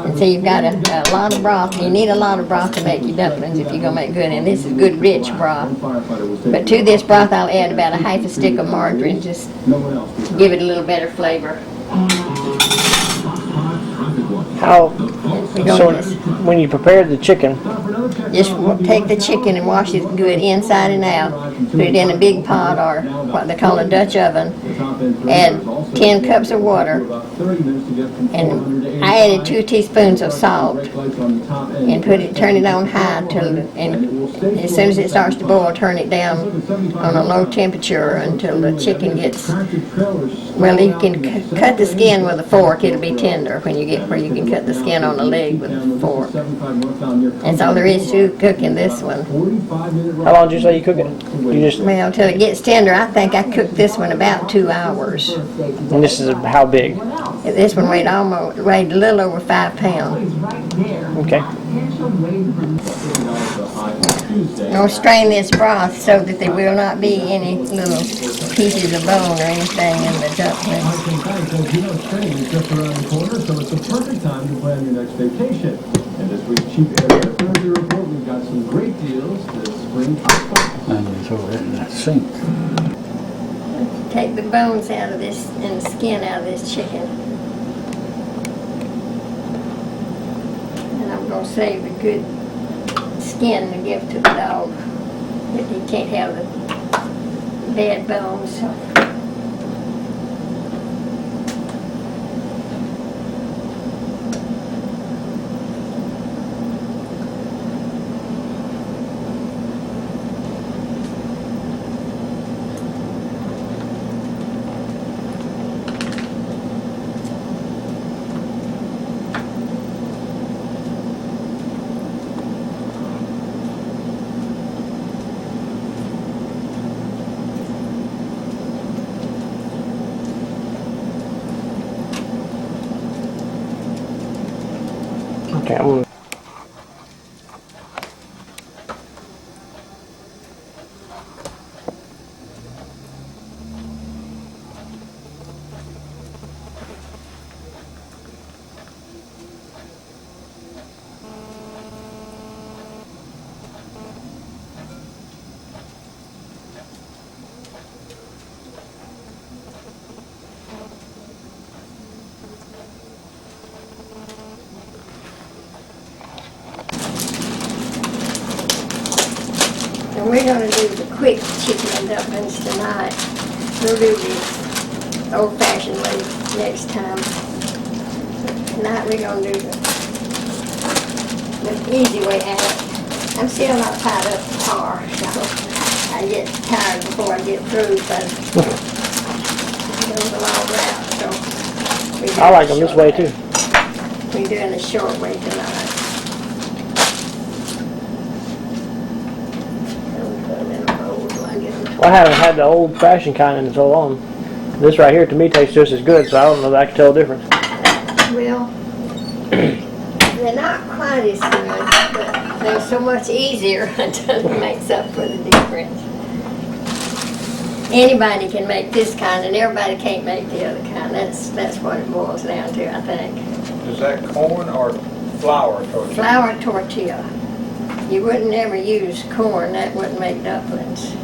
[SPEAKER 1] And so you've got a lot of broth. You need a lot of broth to make your dumplings if you're going to make good. And this is good rich broth. But to this broth I'll add about a half a stick of margarine just to give it a little better flavor.
[SPEAKER 2] So when you prepare the chicken,
[SPEAKER 1] just take the chicken and wash it good inside and out. Put it in a big pot or what they call a Dutch oven. Add 10 cups of water. And I added 2 teaspoons of salt. And turn it on high and as soon as it starts to boil, turn it down on a low temperature until the chicken gets, well, you can cut the skin with a fork. It'll be tender when you get where you can cut the skin on the leg with a fork. That's all there is to cooking this one.
[SPEAKER 2] how long did you say you cook it? You just
[SPEAKER 1] Well, till it gets tender. I think I cooked this one about 2 hours.
[SPEAKER 2] And this is how big?
[SPEAKER 1] This one weighed a little over 5 pounds.
[SPEAKER 2] Okay.
[SPEAKER 1] We'll strain this broth so that there will not be any little pieces of bone or anything in the dumplings.
[SPEAKER 5] You know, spring is just around the corner, so it's the perfect time to plan your next vacation. And this week's Cheap Area Thursday report, we've got some great deals this spring.
[SPEAKER 3] And you throw it in that sink.
[SPEAKER 1] Take the bones out of this and the skin out of this chicken. And I'm going to save the good skin to give to the dog. But he can't have the bad bones.
[SPEAKER 2] Okay, I'm gonna
[SPEAKER 1] And we're going to do the quick chicken and dumplings tonight. We'll do the old-fashioned way next time. Tonight we're going to do the easy way out. I'm still not tied up to tar, so I get tired before I get through, but it goes a long route, so. we're
[SPEAKER 2] I like
[SPEAKER 1] doing
[SPEAKER 2] them
[SPEAKER 1] the
[SPEAKER 2] this way
[SPEAKER 1] short
[SPEAKER 2] too.
[SPEAKER 1] We're doing the short way tonight.
[SPEAKER 2] Well, I haven't had the old-fashioned kind in so long. This right here to me tastes just as good, so I don't know that I can tell the difference.
[SPEAKER 1] Well, they're not quite as good, but they're so much easier until it makes up for the difference. Anybody can make this kind, and everybody can't make the other kind. That's what it boils down to, I think.
[SPEAKER 6] Is that corn or flour tortilla?
[SPEAKER 1] Flour tortilla. You wouldn't ever use corn. That wouldn't make dumplings.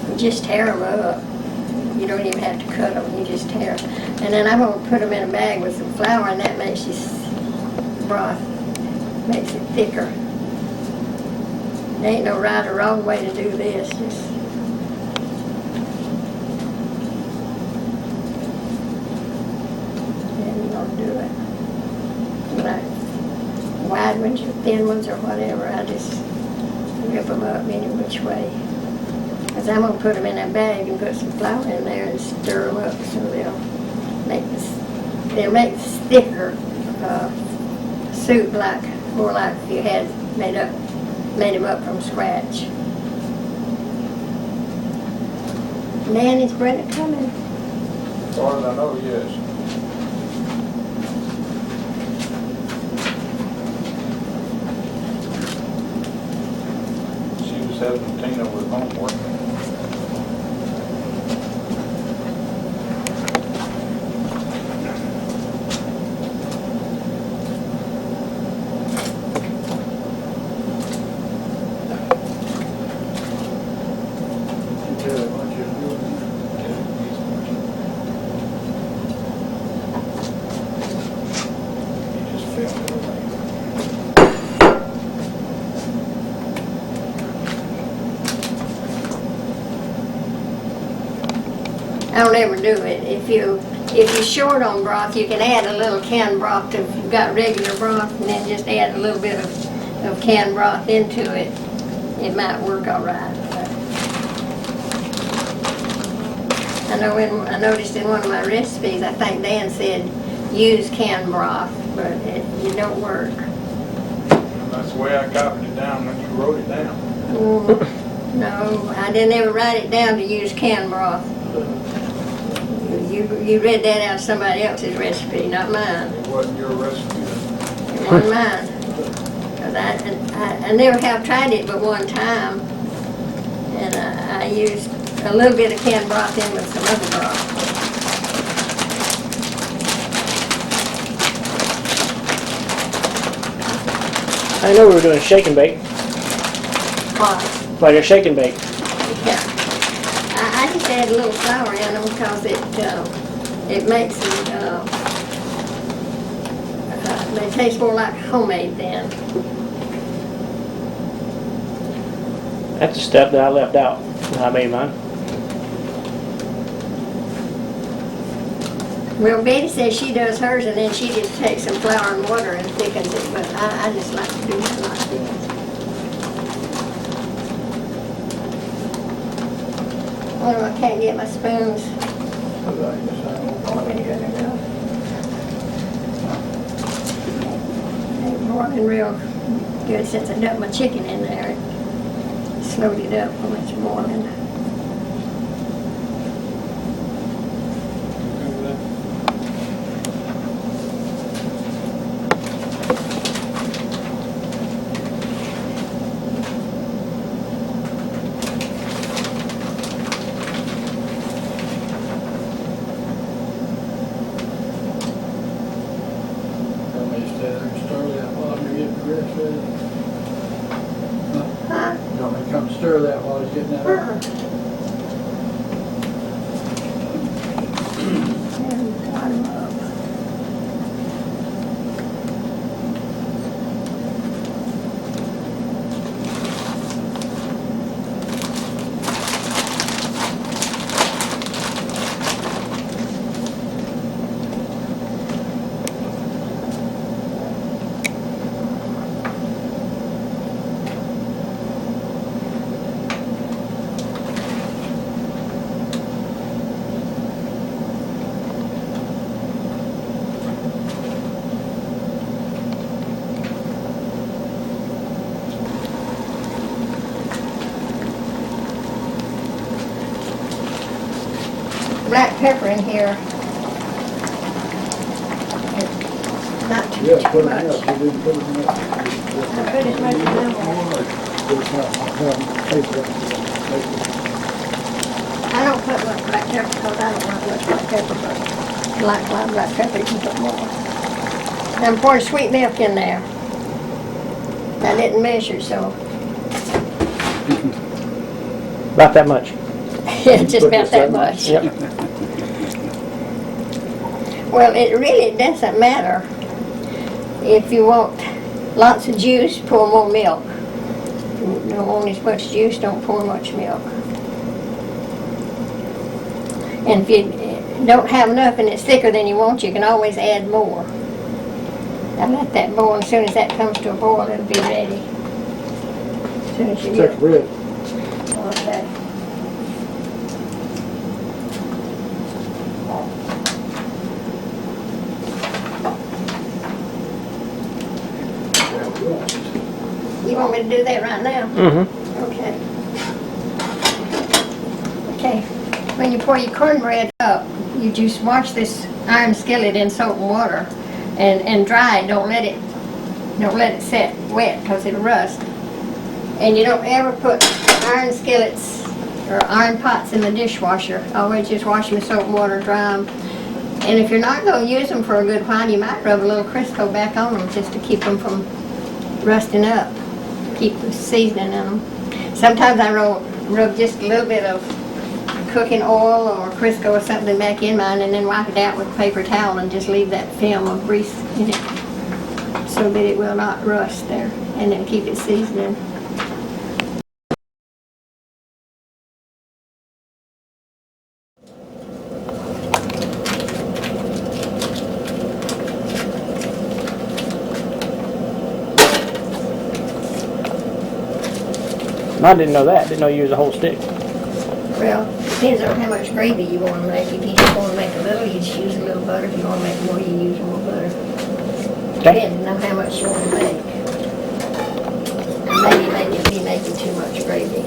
[SPEAKER 1] You just tear them up. You don't even have to cut them. You just tear them. And then I'm going to put them in a bag with some flour, and that makes this broth, makes it thicker. There ain't no right or wrong way to do this. Just then you're going to do it. Like wide ones or thin ones or whatever, I just rip them up any which way. Because I'm going to put them in that bag and put some flour in there and stir them up so they'll make this thicker soup, more like if you had made them up from scratch. Nan, is Brenda coming?
[SPEAKER 6] As far as I know, yes. She was helping Tina with homework.
[SPEAKER 1] I don't ever do it. If you're short on broth, you can add a little canned broth if you've got regular broth, and then just add a little bit of canned broth into it. It might work all right. But I noticed in one of my recipes, I think Dan said use canned broth, but it don't work.
[SPEAKER 6] That's the way I copied it down when you wrote it down.
[SPEAKER 1] No, I didn't ever write it down to use canned broth. You read that out of somebody else's recipe, not mine.
[SPEAKER 6] It wasn't your recipe.
[SPEAKER 1] It wasn't mine. 'Cause I never have tried it but one time. And I used a little bit of canned broth in with some other broth.
[SPEAKER 2] I know we were doing shake and bake,
[SPEAKER 1] Why?
[SPEAKER 2] like a shake and bake.
[SPEAKER 1] Yeah. I just add a little flour in them because it makes them, they taste more like homemade then.
[SPEAKER 2] That's the step that I left out when I made mine.
[SPEAKER 1] Well, Betty says she does hers and then she just takes some flour and water and thickens it, but I just like to do it like this. Oh, I can't get my spoons. Ain't boiling real good since I dumped my chicken in there. It slowed it up when it's boiling. Huh?
[SPEAKER 4] You want me to come stir that while he's getting that up?
[SPEAKER 1] And bottom up. Black pepper in here. Not too
[SPEAKER 4] Yes, put it
[SPEAKER 1] much.
[SPEAKER 4] up, you didn't put it in
[SPEAKER 1] I put as much as I want. I don't put much black pepper because I don't like much black pepper, but if you like black pepper, you can put more. I'm pouring sweet milk in there. I didn't measure, so
[SPEAKER 2] About that much.
[SPEAKER 1] yeah, just about that much.
[SPEAKER 2] Yep.
[SPEAKER 1] Well, it really doesn't matter. If you want lots of juice, pour more milk. If you don't want as much juice, don't pour much milk. And if you don't have enough and it's thicker than you want, you can always add more. Now let that boil. As soon as that comes to a boil, it'll be ready. As soon as you
[SPEAKER 4] Check
[SPEAKER 1] get
[SPEAKER 4] bread.
[SPEAKER 1] okay. You want me to do that right now?
[SPEAKER 2] Mm-hmm.
[SPEAKER 1] Okay. Okay. When you pour your cornbread up, you just wash this iron skillet in soap and water and dry it. Don't let it set wet because it'll rust. And you don't ever put iron skillets or iron pots in the dishwasher. Always just wash them in soap and water, dry them. And if you're not going to use them for a good while, you might rub a little Crisco back on them just to keep them from rusting up. Keep the seasoning in them. Sometimes I rub just a little bit of cooking oil or Crisco or something back in mine and then wipe it out with a paper towel and just leave that film of grease in it so that it will not rust there, and then keep it seasoning.
[SPEAKER 2] I didn't know that. Didn't know you used a whole stick.
[SPEAKER 1] Well, depends on how much gravy you want to make. If you just want to make a little, you just use a little butter. If you want to make more, you use more butter. Depends on how much you want to make. And maybe be making too much gravy.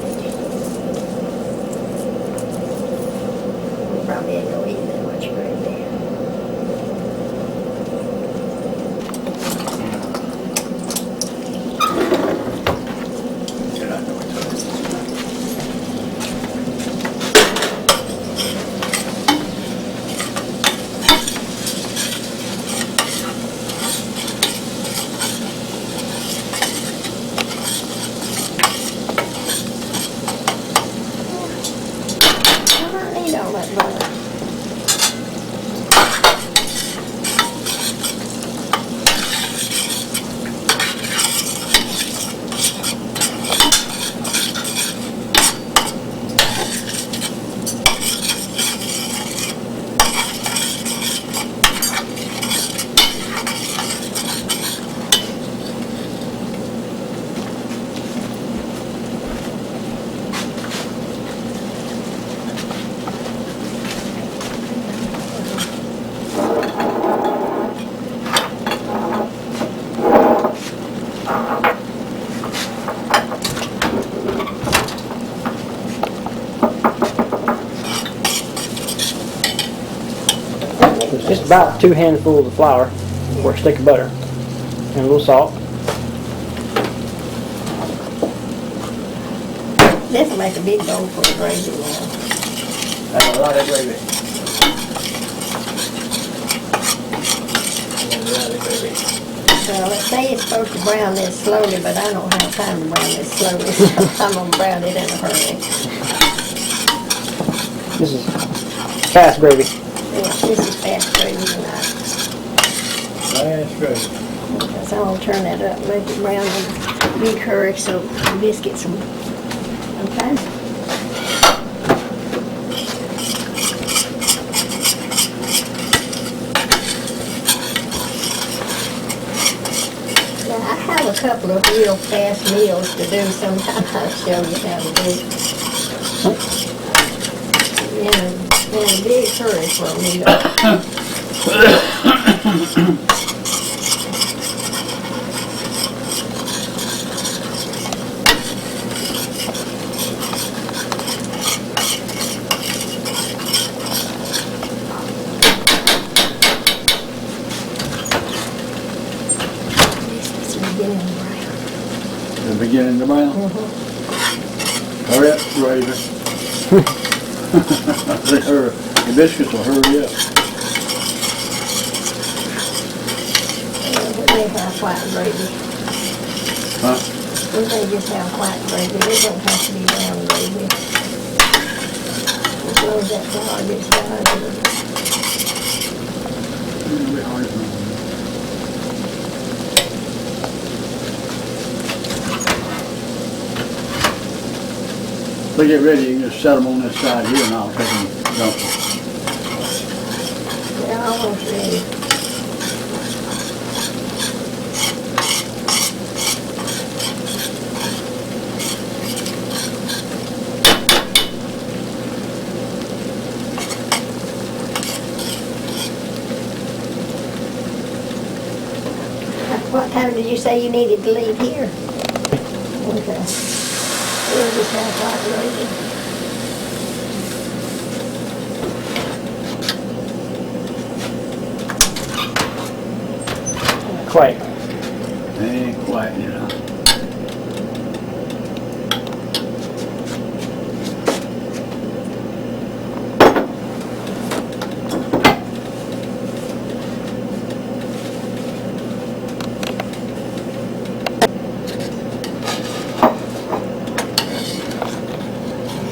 [SPEAKER 2] about 2 handfuls of flour for a stick of butter and a little salt.
[SPEAKER 1] This will make a big bowl for the gravy now.
[SPEAKER 4] That's a lot of gravy.
[SPEAKER 1] Well, they say it's supposed to brown this slowly, but I don't have time to brown this slowly, so I'm gonna brown it in a hurry.
[SPEAKER 2] This is fast gravy.
[SPEAKER 1] Yeah, this is fast gravy tonight.
[SPEAKER 4] That's great.
[SPEAKER 1] So I'm gonna turn that up, make it brown in a big hurry so the biscuits will, okay? Now, I have a couple of real fast meals to do. Sometime I'll show you how to do. In a big hurry for a meal. It's beginning to brown.
[SPEAKER 4] The beginning to brown. Hurry up, gravy. The biscuits will hurry up.
[SPEAKER 1] We may have white gravy.
[SPEAKER 4] Huh?
[SPEAKER 1] We may just have white gravy. It don't have to be brown gravy. As long as that flour gets done.
[SPEAKER 4] It'll be hard to know. They get ready, you can just set them on this side here and I'll take them dumplings.
[SPEAKER 1] They're almost ready. What time did you say you needed to leave here? Okay. We'll just have white gravy.
[SPEAKER 2] Quite.
[SPEAKER 4] Ain't quite, you know.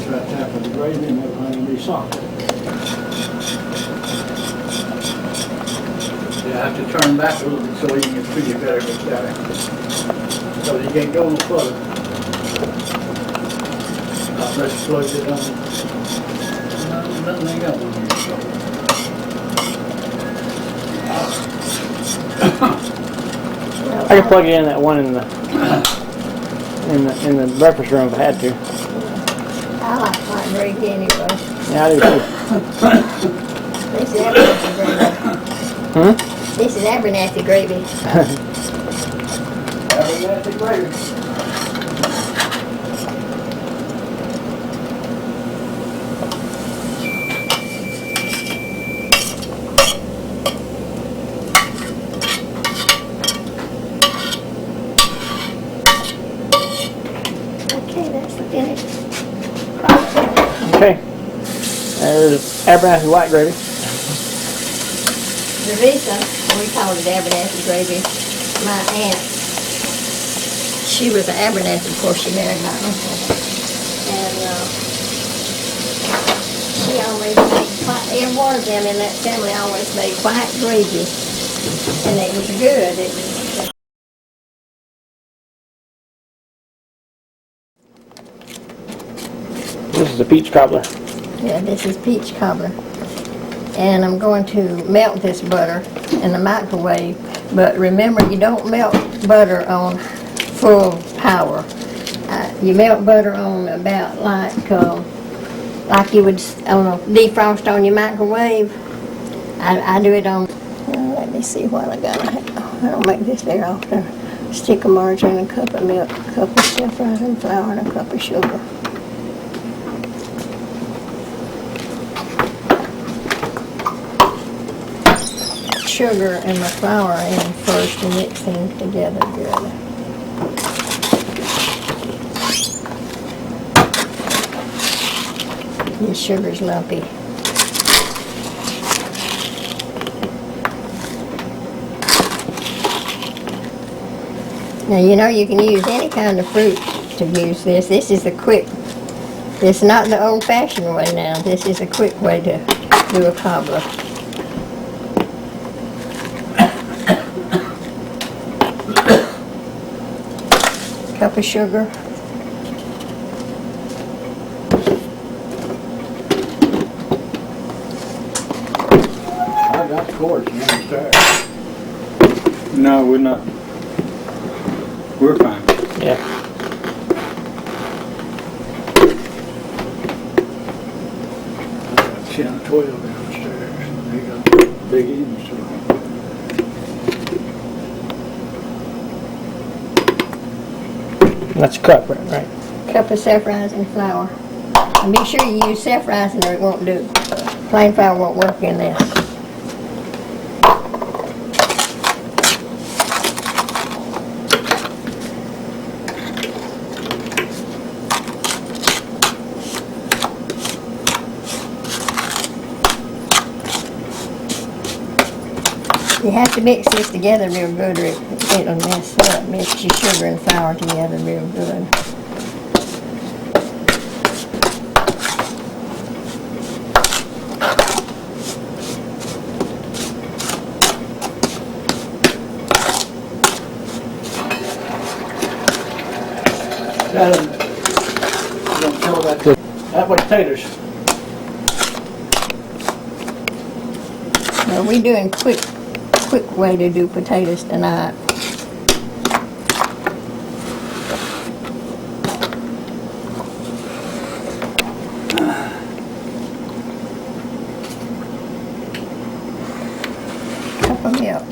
[SPEAKER 4] Try to tap with the gravy and everything will be soft. You have to turn back a little bit so you can see it better with that. So you can't go no further. I'll press plug it on. No, nothing ain't got one here, so.
[SPEAKER 2] I could plug it in that one in the breakfast room if I had to.
[SPEAKER 1] I like white gravy anyway.
[SPEAKER 2] Yeah, I do too.
[SPEAKER 1] This is Abernathy gravy.
[SPEAKER 2] Hmm?
[SPEAKER 1] This is Abernathy gravy.
[SPEAKER 4] Abernathy gravy.
[SPEAKER 1] Okay, that's the finished.
[SPEAKER 2] Okay. There's Abernathy white gravy.
[SPEAKER 1] Teresa, we called it Abernathy gravy. My aunt, she was an Abernathy before she married my uncle. And she always made white, every one of them in that family always made white gravy. And it was good. It was,
[SPEAKER 2] This is a peach cobbler.
[SPEAKER 1] yeah, this is peach cobbler. And I'm going to melt this butter in the microwave. But remember, you don't melt butter on full power. You melt butter on about like you would on a defrost on your microwave. I do it on. Let me see what I got. I don't make this very often. A stick of margarine, a cup of milk, a cup of self-rising flour, and a cup of sugar. sugar and my flour in first and mix them together good. Your sugar's lumpy. Now you know you can use any kind of fruit to use this. This is a quick, it's not the old-fashioned way now. This is a quick way to do a cobbler. Cup of sugar.
[SPEAKER 3] I got the cords, you understand?
[SPEAKER 4] No, we're not. We're fine.
[SPEAKER 2] Yeah.
[SPEAKER 3] I got 10 or 12 downstairs. They got big ends to them.
[SPEAKER 2] That's a cup, right?
[SPEAKER 1] Cup of self-rising flour. And be sure you use self-rising or it won't do. Plain flour won't work in this. You have to mix this together real good or it'll mess up. Mix your sugar and flour together real good.
[SPEAKER 3] Don't tell that way potatoes.
[SPEAKER 1] Now we're doing quick way to do potatoes tonight. Cup of milk.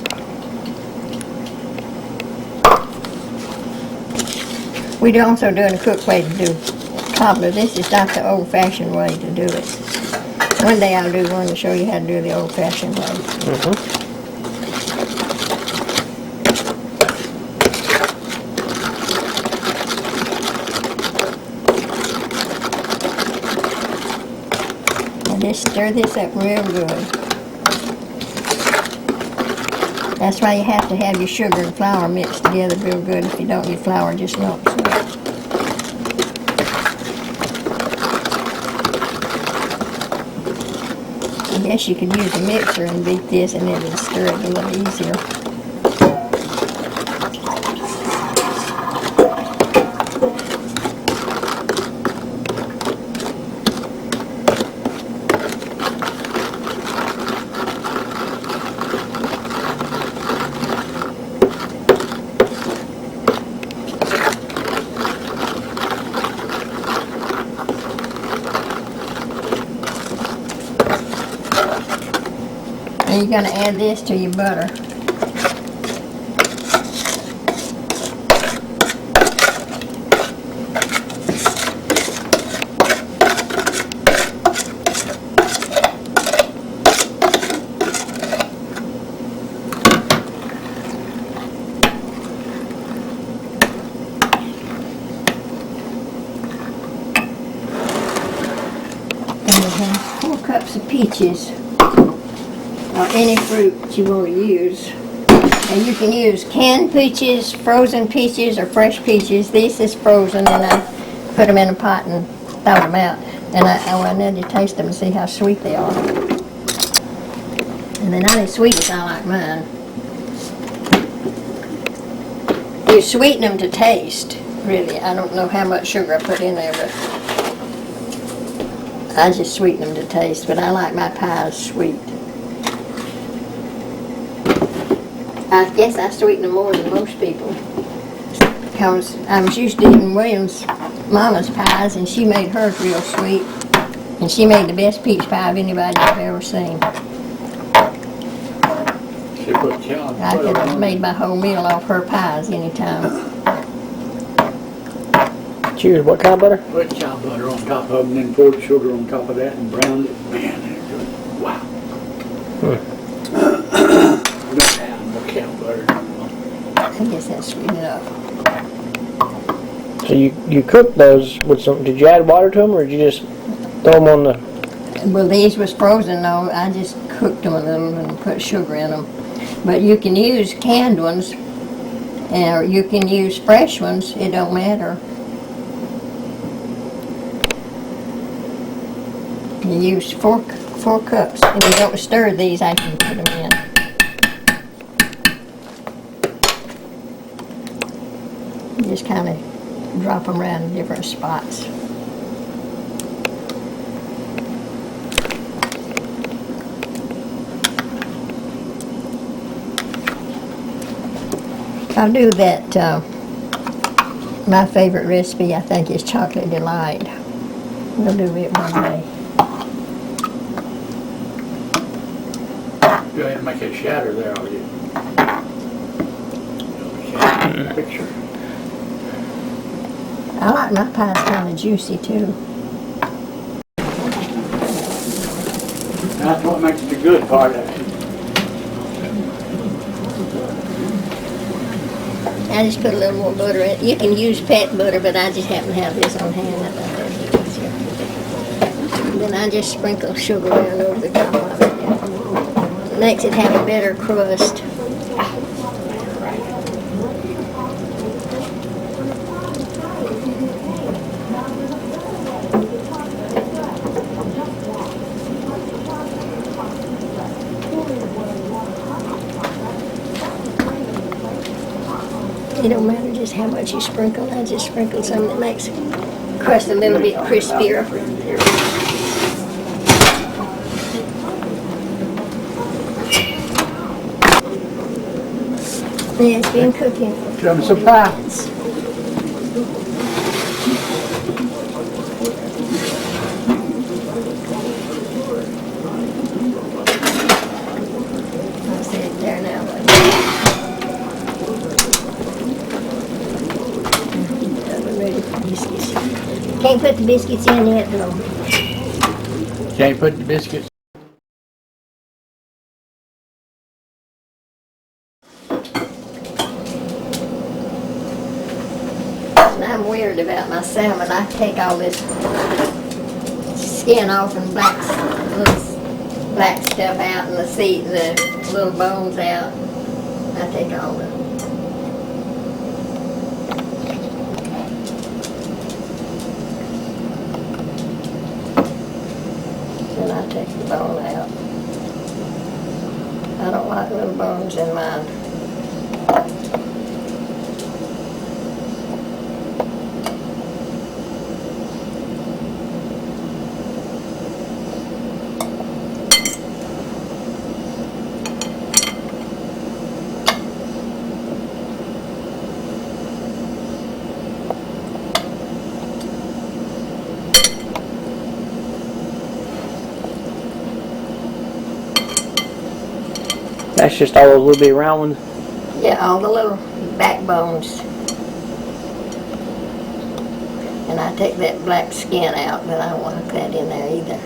[SPEAKER 1] We're also doing a quick way to do cobbler. This is not the old-fashioned way to do it. One day I'll do one to show you how to do the old-fashioned way.
[SPEAKER 2] Mm-hmm.
[SPEAKER 1] Just stir this up real good. That's why you have to have your sugar and flour mixed together real good. If you don't, your flour just lumps up. I guess you could use a mixer and beat this and it would stir it a little easier. And you're going to add this to your butter. And we're going to 4 cups of peaches. Or any fruit that you want to use. And you can use canned peaches, frozen peaches, or fresh peaches. This is frozen, and I put them in a pot and thaw them out. And I wanted to taste them and see how sweet they are. And they're not as sweet as I like mine. You sweeten them to taste, really. I don't know how much sugar I put in there, but I just sweeten them to taste. But I like my pies sweet. I guess I sweeten them more than most people. Because I was used to eating William's mama's pies, and she made hers real sweet. And she made the best peach pie of anybody I've ever seen.
[SPEAKER 3] She put Callie.
[SPEAKER 1] I could have made my whole meal off her pies anytime.
[SPEAKER 2] Cheers. What kind of butter?
[SPEAKER 3] Put cow butter on top of them, and then poured the sugar on top of that and browned it. Man, they're good. Wow.
[SPEAKER 1] I guess that's sweet enough.
[SPEAKER 2] So you cooked those with some, did you add water to them or did you just throw them on the,
[SPEAKER 1] Well, these was frozen though. I just cooked them a little and put sugar in them. But you can use canned ones, or you can use fresh ones. It don't matter. You use four cups. If you don't stir these, I can put them in. You just kind of drop them around in different spots. I'll do that, my favorite recipe, I think, is chocolate delight. We'll do it one day.
[SPEAKER 4] Go ahead and make it shatter there, will you? Shatter the picture.
[SPEAKER 1] I like my pies kind of juicy too.
[SPEAKER 4] That's what makes it the good part of it.
[SPEAKER 1] I just put a little more butter in. You can use pat butter, but I just happen to have this on hand. I thought that'd be easier. Then I just sprinkle sugar around over the top of it. Makes it have a better crust. It don't matter just how much you sprinkle. I just sprinkle some that makes the crust a little bit crispier. Yeah, it's been cooking for
[SPEAKER 4] Show me some pie.
[SPEAKER 1] minutes. I'll set it there now. We're ready for biscuits. Can't put the biscuits in yet though.
[SPEAKER 4] Can't put the biscuits.
[SPEAKER 1] And I'm weird about my salmon. I take all this skin off and black stuff out and the seed, the little bones out. I take all of it. Then I take the bone out. I don't like little bones in mine.
[SPEAKER 2] that's just all those little bitty round ones?
[SPEAKER 1] Yeah, all the little backbones. And I take that black skin out, but I don't want to put that in there either.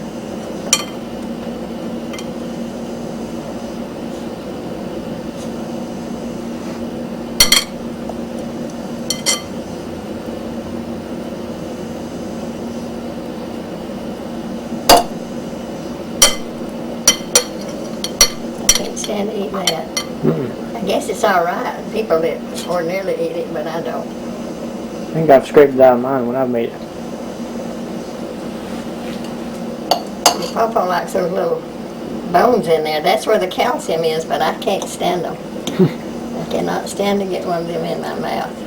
[SPEAKER 1] I can't stand to eat that. I guess it's all right. People that ordinarily eat it, but I don't.
[SPEAKER 2] I think I've scraped it out of mine when I've made it.
[SPEAKER 1] Papa likes those little bones in there. That's where the calcium is, but I can't stand them. I cannot stand to get one of them in my mouth.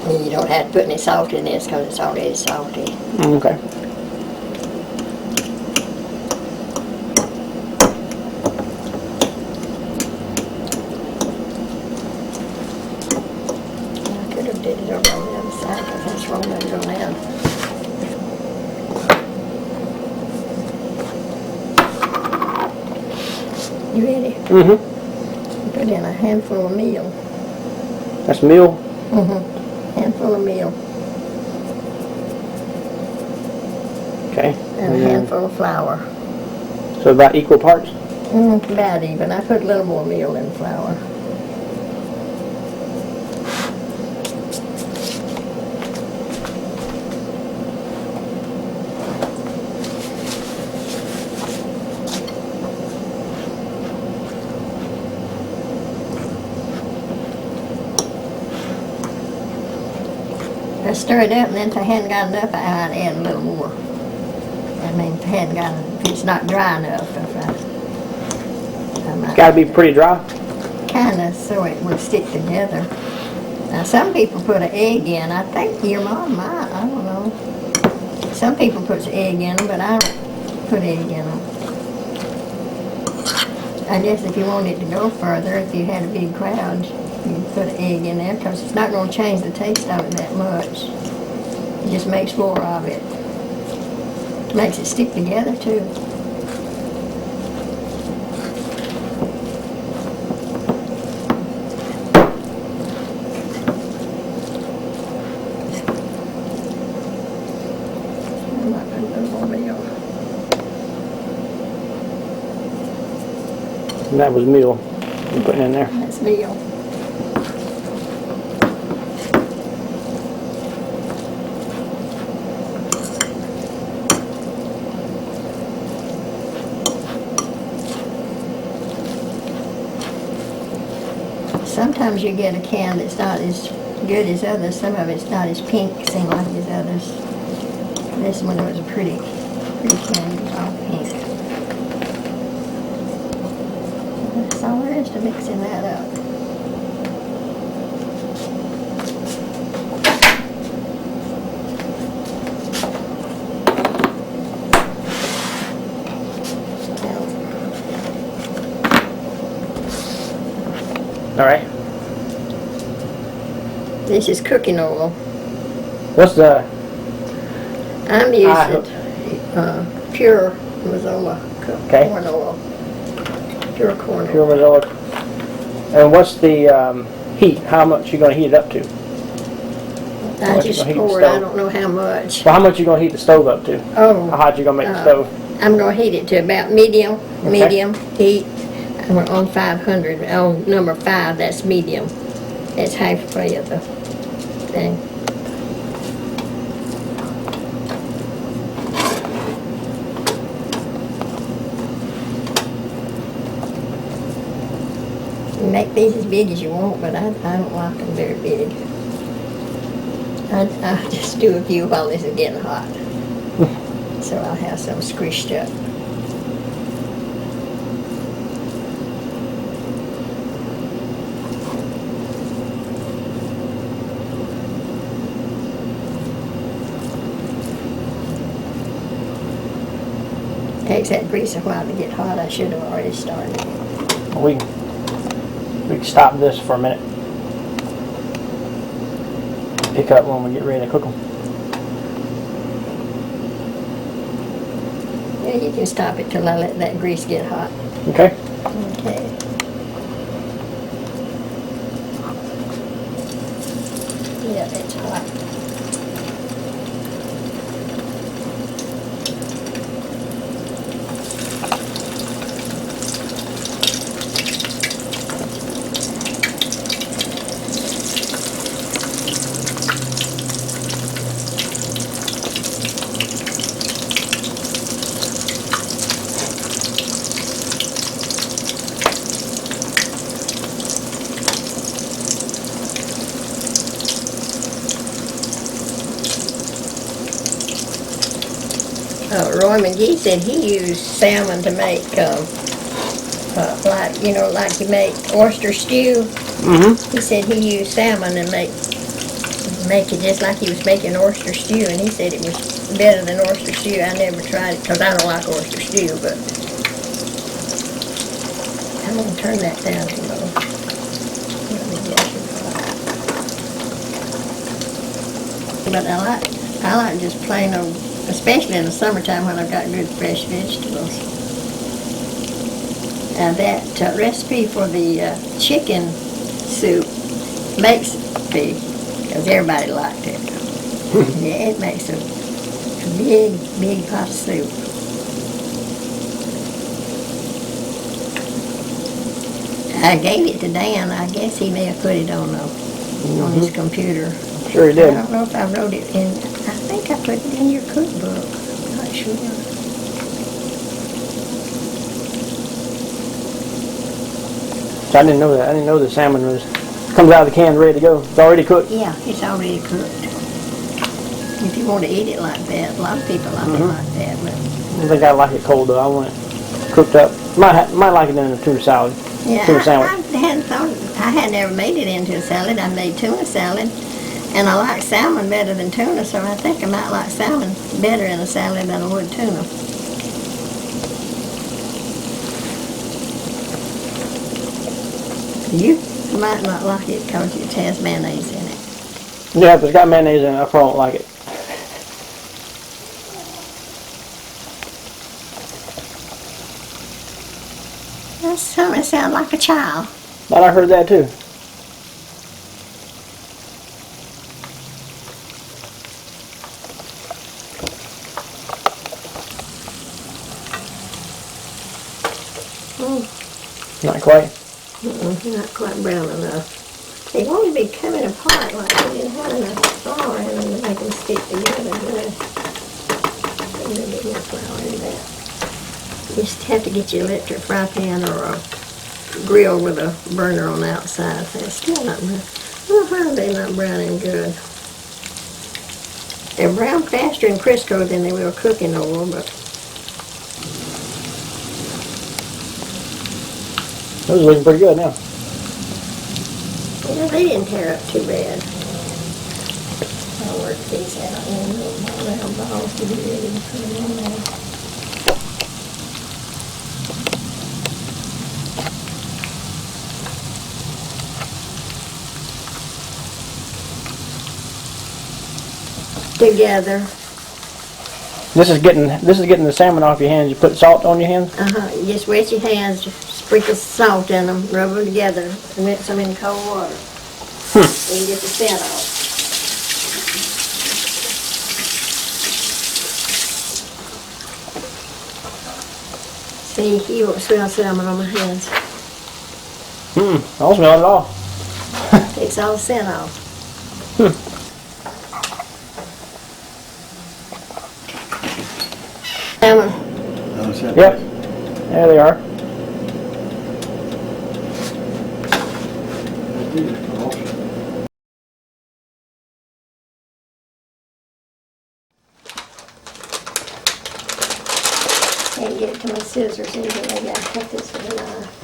[SPEAKER 1] And you don't have to put any salt in this because it's already salty.
[SPEAKER 2] Okay.
[SPEAKER 1] I could have did it over on the other side because that's where I'm going to go now. You ready?
[SPEAKER 2] Mm-hmm.
[SPEAKER 1] Put in a handful of meal.
[SPEAKER 2] That's meal.
[SPEAKER 1] Mm-hmm. Handful handful of meal
[SPEAKER 2] Okay.
[SPEAKER 1] and a handful of flour.
[SPEAKER 2] So about equal parts?
[SPEAKER 1] About even. I put a little more meal in flour. I stir it up, and then if I hadn't got enough, I'd add a little more. I mean, if I hadn't got, if it's not dry enough, I might.
[SPEAKER 2] It's got to be pretty dry.
[SPEAKER 1] Kinda, so it would stick together. Now, some people put an egg in. I think your mom might. I don't know. Some people put egg in them, but I don't put egg in them. I guess if you wanted to go further, if you had a big crowd, you put an egg in there, because it's not going to change the taste of it that much. It just makes more of it. Makes it stick together too. I might put a little more meal.
[SPEAKER 2] And that was meal you're putting in there.
[SPEAKER 1] That's meal. Sometimes you get a can that's not as good as others. Some of it's not as pink, seem like as others. This one was a pretty can. It was all pink. That's all there is to mixing that up.
[SPEAKER 2] All right.
[SPEAKER 1] This is cooking oil.
[SPEAKER 2] What's the?
[SPEAKER 1] I'm using pure Mazola
[SPEAKER 2] Okay.
[SPEAKER 1] corn oil. Pure corn oil.
[SPEAKER 2] Pure Mazola. And what's the heat? How much you gonna heat it up to?
[SPEAKER 1] I
[SPEAKER 2] much you
[SPEAKER 1] just
[SPEAKER 2] gonna heat the
[SPEAKER 1] poured, I
[SPEAKER 2] stove?
[SPEAKER 1] don't know how much.
[SPEAKER 2] Well, how much you gonna heat the stove up to? How
[SPEAKER 1] Oh,
[SPEAKER 2] hot you gonna make the stove?
[SPEAKER 1] I'm going to heat it to about medium heat. We're on 500, on number 5, that's medium. That's halfway of the thing. You make these as big as you want, but I don't like them very big. I'll just do a few while this is getting hot. So I'll have some squished up. Takes that grease a while to get hot. I should have already started.
[SPEAKER 2] We can stop this for a minute. Pick up when we get ready to cook them.
[SPEAKER 1] Yeah, you can stop it till I let that grease get hot.
[SPEAKER 2] Okay.
[SPEAKER 1] Okay. Yeah, it's hot. Roy McGee said he used salmon to make, like you make oyster stew.
[SPEAKER 2] Mm-hmm.
[SPEAKER 1] He said he used salmon and make it just like he was making oyster stew, and he said it was better than oyster stew. I never tried it because I don't like oyster stew, but I'm going to turn that down to low. Let me get it. But I like just plain old, especially in the summertime when I've got good fresh vegetables. Now that recipe for the chicken soup makes the because everybody liked it. Yeah, it makes a big, big pot of soup. I gave it to Dan. I guess he may have put it on his computer.
[SPEAKER 2] Sure he
[SPEAKER 1] I
[SPEAKER 2] did.
[SPEAKER 1] don't know if I wrote it in. I think I put it in your cookbook. I'm not sure.
[SPEAKER 2] I didn't know that. I didn't know the salmon comes out of the can ready to go. It's already cooked.
[SPEAKER 1] Yeah, it's already cooked. If you want to eat it like that, a lot of people like it like that. But
[SPEAKER 2] I don't think I like it cold though. I want it cooked up. Might like it in a tuna salad.
[SPEAKER 1] yeah,
[SPEAKER 2] Tuna sandwich.
[SPEAKER 1] I had never made it into a salad. I made tuna salad, and I like salmon better than tuna, so I think I might like salmon better in a salad than I would tuna. You might not like it because it has mayonnaise in it.
[SPEAKER 2] Yeah, if it's got mayonnaise in it, I probably won't like it.
[SPEAKER 1] That's something that sounds like a child.
[SPEAKER 2] But I heard that too. Not quite.
[SPEAKER 1] Not quite brown enough. They want to be coming apart like they didn't have enough flour in them to make them stick together good. Put a little bit more flour in that. You just have to get your electric fry pan or a grill with a burner on the outside. They're still not brown. Well, how are they not browning good? They're brown faster in Crisco than they will cooking oil, but
[SPEAKER 2] Those are looking pretty good now.
[SPEAKER 1] yeah, they didn't tear up too bad. I'll work these out in little round balls to be ready to put them in there. Together.
[SPEAKER 2] This is getting the salmon off your hands. You put salt on your hands.
[SPEAKER 1] You just wet your hands, sprinkle salt in them, rub them together, and mix them in cold water. And get the scent off. See, you won't smell salmon on my hands.
[SPEAKER 2] I don't smell it at all.
[SPEAKER 1] Takes all the scent off. Salmon.
[SPEAKER 2] Yep. There they are.
[SPEAKER 1] Can't get to my scissors either. Maybe I'll cut this with a knife.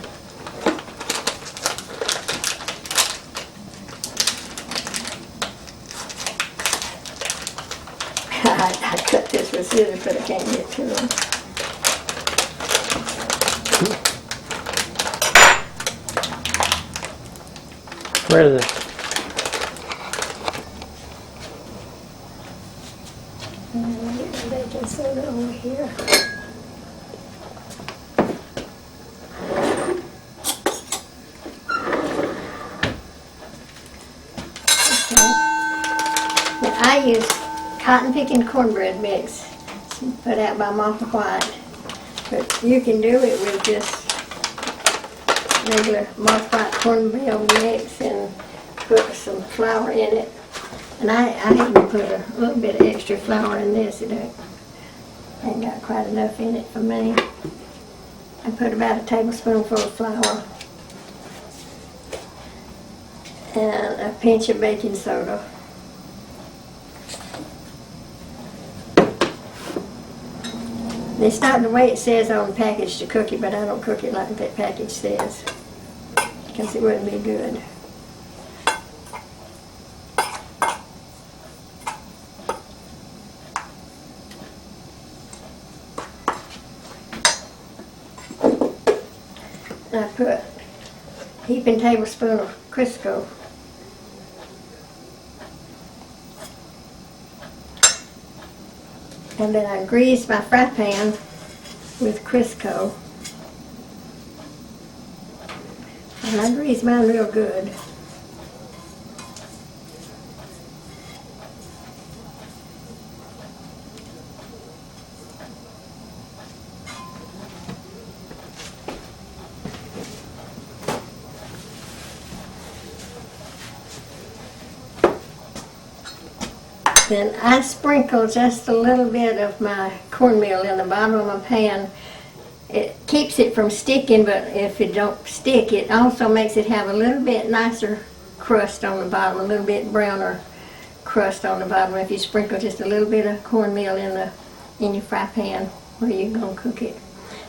[SPEAKER 1] I cut this with scissors, but I can't get to them.
[SPEAKER 2] Where is it?
[SPEAKER 1] And then I'll get the baking soda over here. Okay. Now I use cotton picking cornbread mix put out by Mama White. But you can do it with just regular Mama White cornmeal mix and put some flour in it. And I even put a little bit of extra flour in this. It ain't got quite enough in it for me. I put about a tablespoonful of flour and a pinch of baking soda. It's not the way it says on the package to cook it, but I don't cook it like that package says, because it wouldn't be good. I put a heaping tablespoon of Crisco. And then I grease my fry pan with Crisco. And I grease mine real good. Then I sprinkle just a little bit of my cornmeal in the bottom of my pan. It keeps it from sticking, but if it don't stick, it also makes it have a little bit nicer crust on the bottom, a little bit browner crust on the bottom if you sprinkle just a little bit of cornmeal in your fry pan where you're gonna cook it.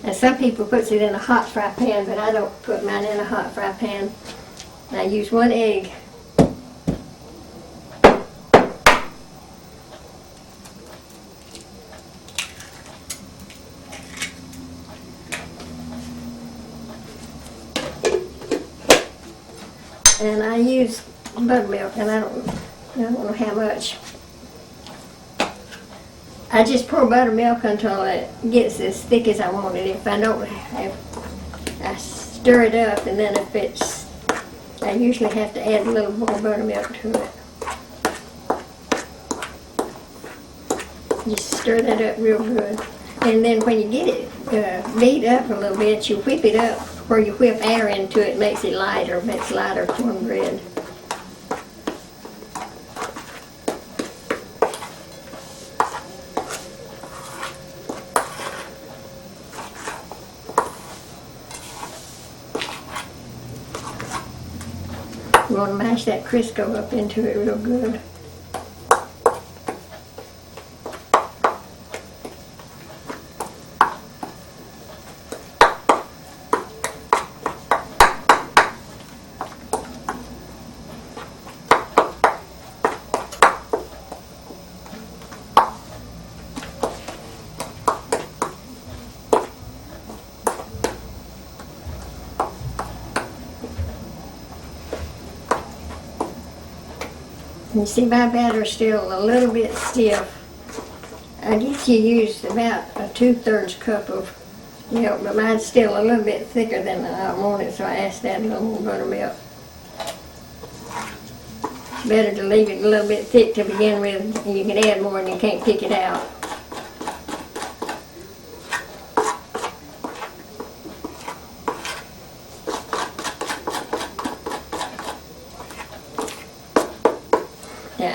[SPEAKER 1] And some people puts it in a hot fry pan, but I don't put mine in a hot fry pan. I use 1 egg. And I use buttermilk, and I don't know how much. I just pour buttermilk until it gets as thick as I want it. If I don't, I stir it up, and then if it's, I usually have to add a little more buttermilk to it. Just stir that up real good. And then when you get it beat up a little bit, you whip it up where you whip air into it, makes it lighter, makes lighter cornbread. You want to mash that Crisco up into it real good. You see my batter's still a little bit stiff. I guess you use about a 2/3 cup of milk, but mine's still a little bit thicker than I want it, so I asked to add a little more buttermilk. Better to leave it a little bit thick to begin with. You can add more and you can't pick it out.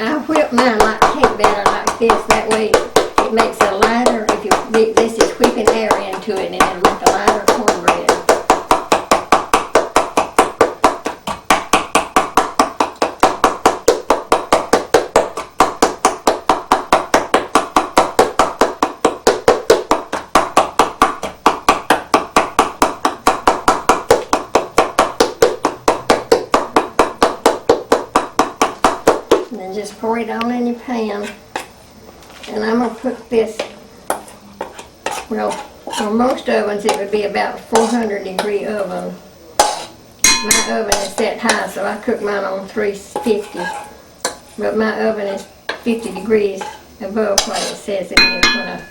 [SPEAKER 1] I whip mine like cake batter like this. That way it makes it lighter. If you this is whipping air into it, and it'll make a lighter cornbread. And then just pour it all in your pan. And I'm going to put this, well, on most ovens it would be about a 400-degree oven. My oven is set high, so I cook mine on 350. But my oven is 50 degrees above what it says it is when I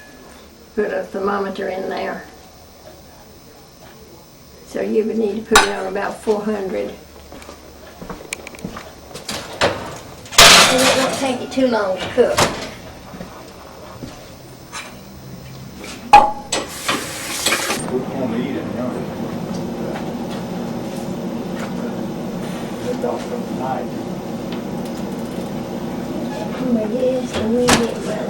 [SPEAKER 1] put a thermometer in there. So you would need to put it on about 400. And it won't take it too long to cook.
[SPEAKER 6] We want to eat it, you know. That don't come tonight.
[SPEAKER 1] I guess a wee bit well.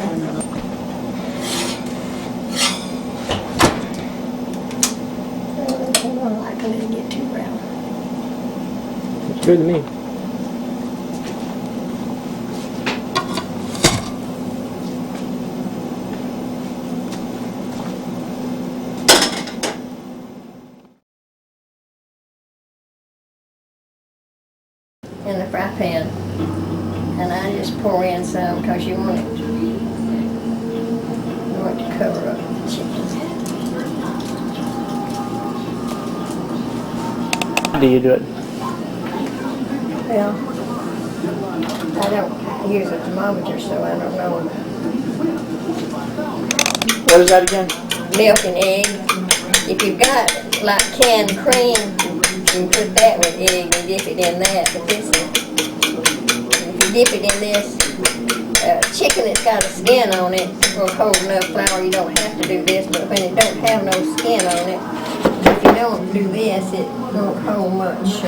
[SPEAKER 1] I don't like to let it get too brown.
[SPEAKER 2] It's good to me.
[SPEAKER 1] In the fry pan, and I just pour in some because you want it to cover up the chicken.
[SPEAKER 2] How do you do it?
[SPEAKER 1] Well, I don't use a thermometer, so I don't know.
[SPEAKER 2] What is that again?
[SPEAKER 1] Milk and egg. If you've got like canned cream, you can put that with egg and dip it in that. But this is, if you dip it in this, chicken that's got a skin on it will hold enough flour. You don't have to do this, but when it don't have no skin on it, if you don't do this, it won't hold much.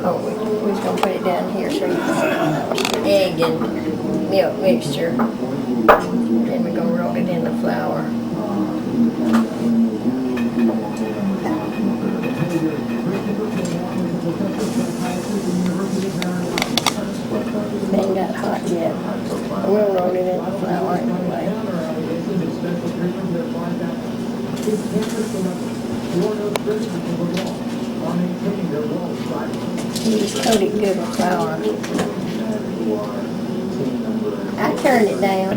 [SPEAKER 1] We're just gonna put it down here so you can see egg and milk mixture. Then we go roll it in the flour. It ain't got hot yet. We'll roll it in the flour anyway. You just coat it good with flour. I turned it down.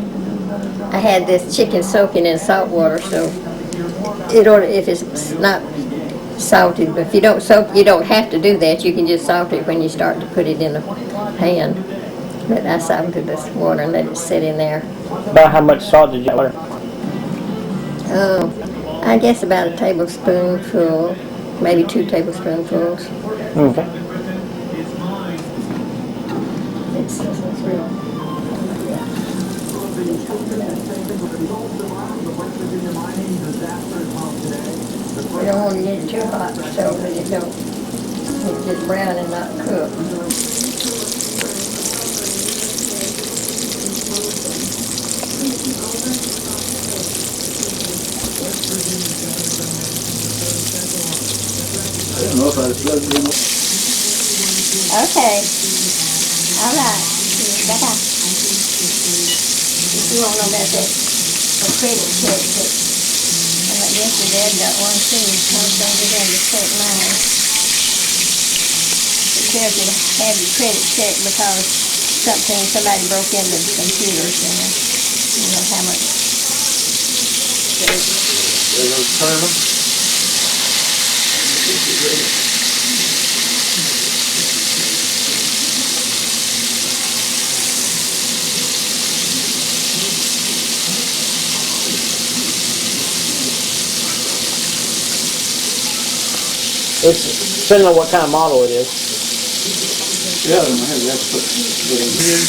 [SPEAKER 1] I had this chicken soaking in salt water, so it ought, if it's not salted, but if you don't soak, you don't have to do that. You can just salt it when you start to put it in the pan. But I salted this water and let it sit in there.
[SPEAKER 2] About how much salt did you add?
[SPEAKER 1] I guess about a tablespoonful, maybe 2 tablespoonfuls.
[SPEAKER 2] Okay.
[SPEAKER 1] It's real. You don't want to get it too hot so that it don't get brown and not cook.
[SPEAKER 4] I don't know if I plugged it in.
[SPEAKER 1] Okay. All right. Bye-bye. You won't know about that credit check, but I guess your dad got one too. I was going to get him to check mine. It tells you to have your credit check because somebody broke into the computers and you know how much.
[SPEAKER 3] They're gonna turn them.
[SPEAKER 2] It's depending on what kind of model it is.
[SPEAKER 4] Yeah, I have to put it in here.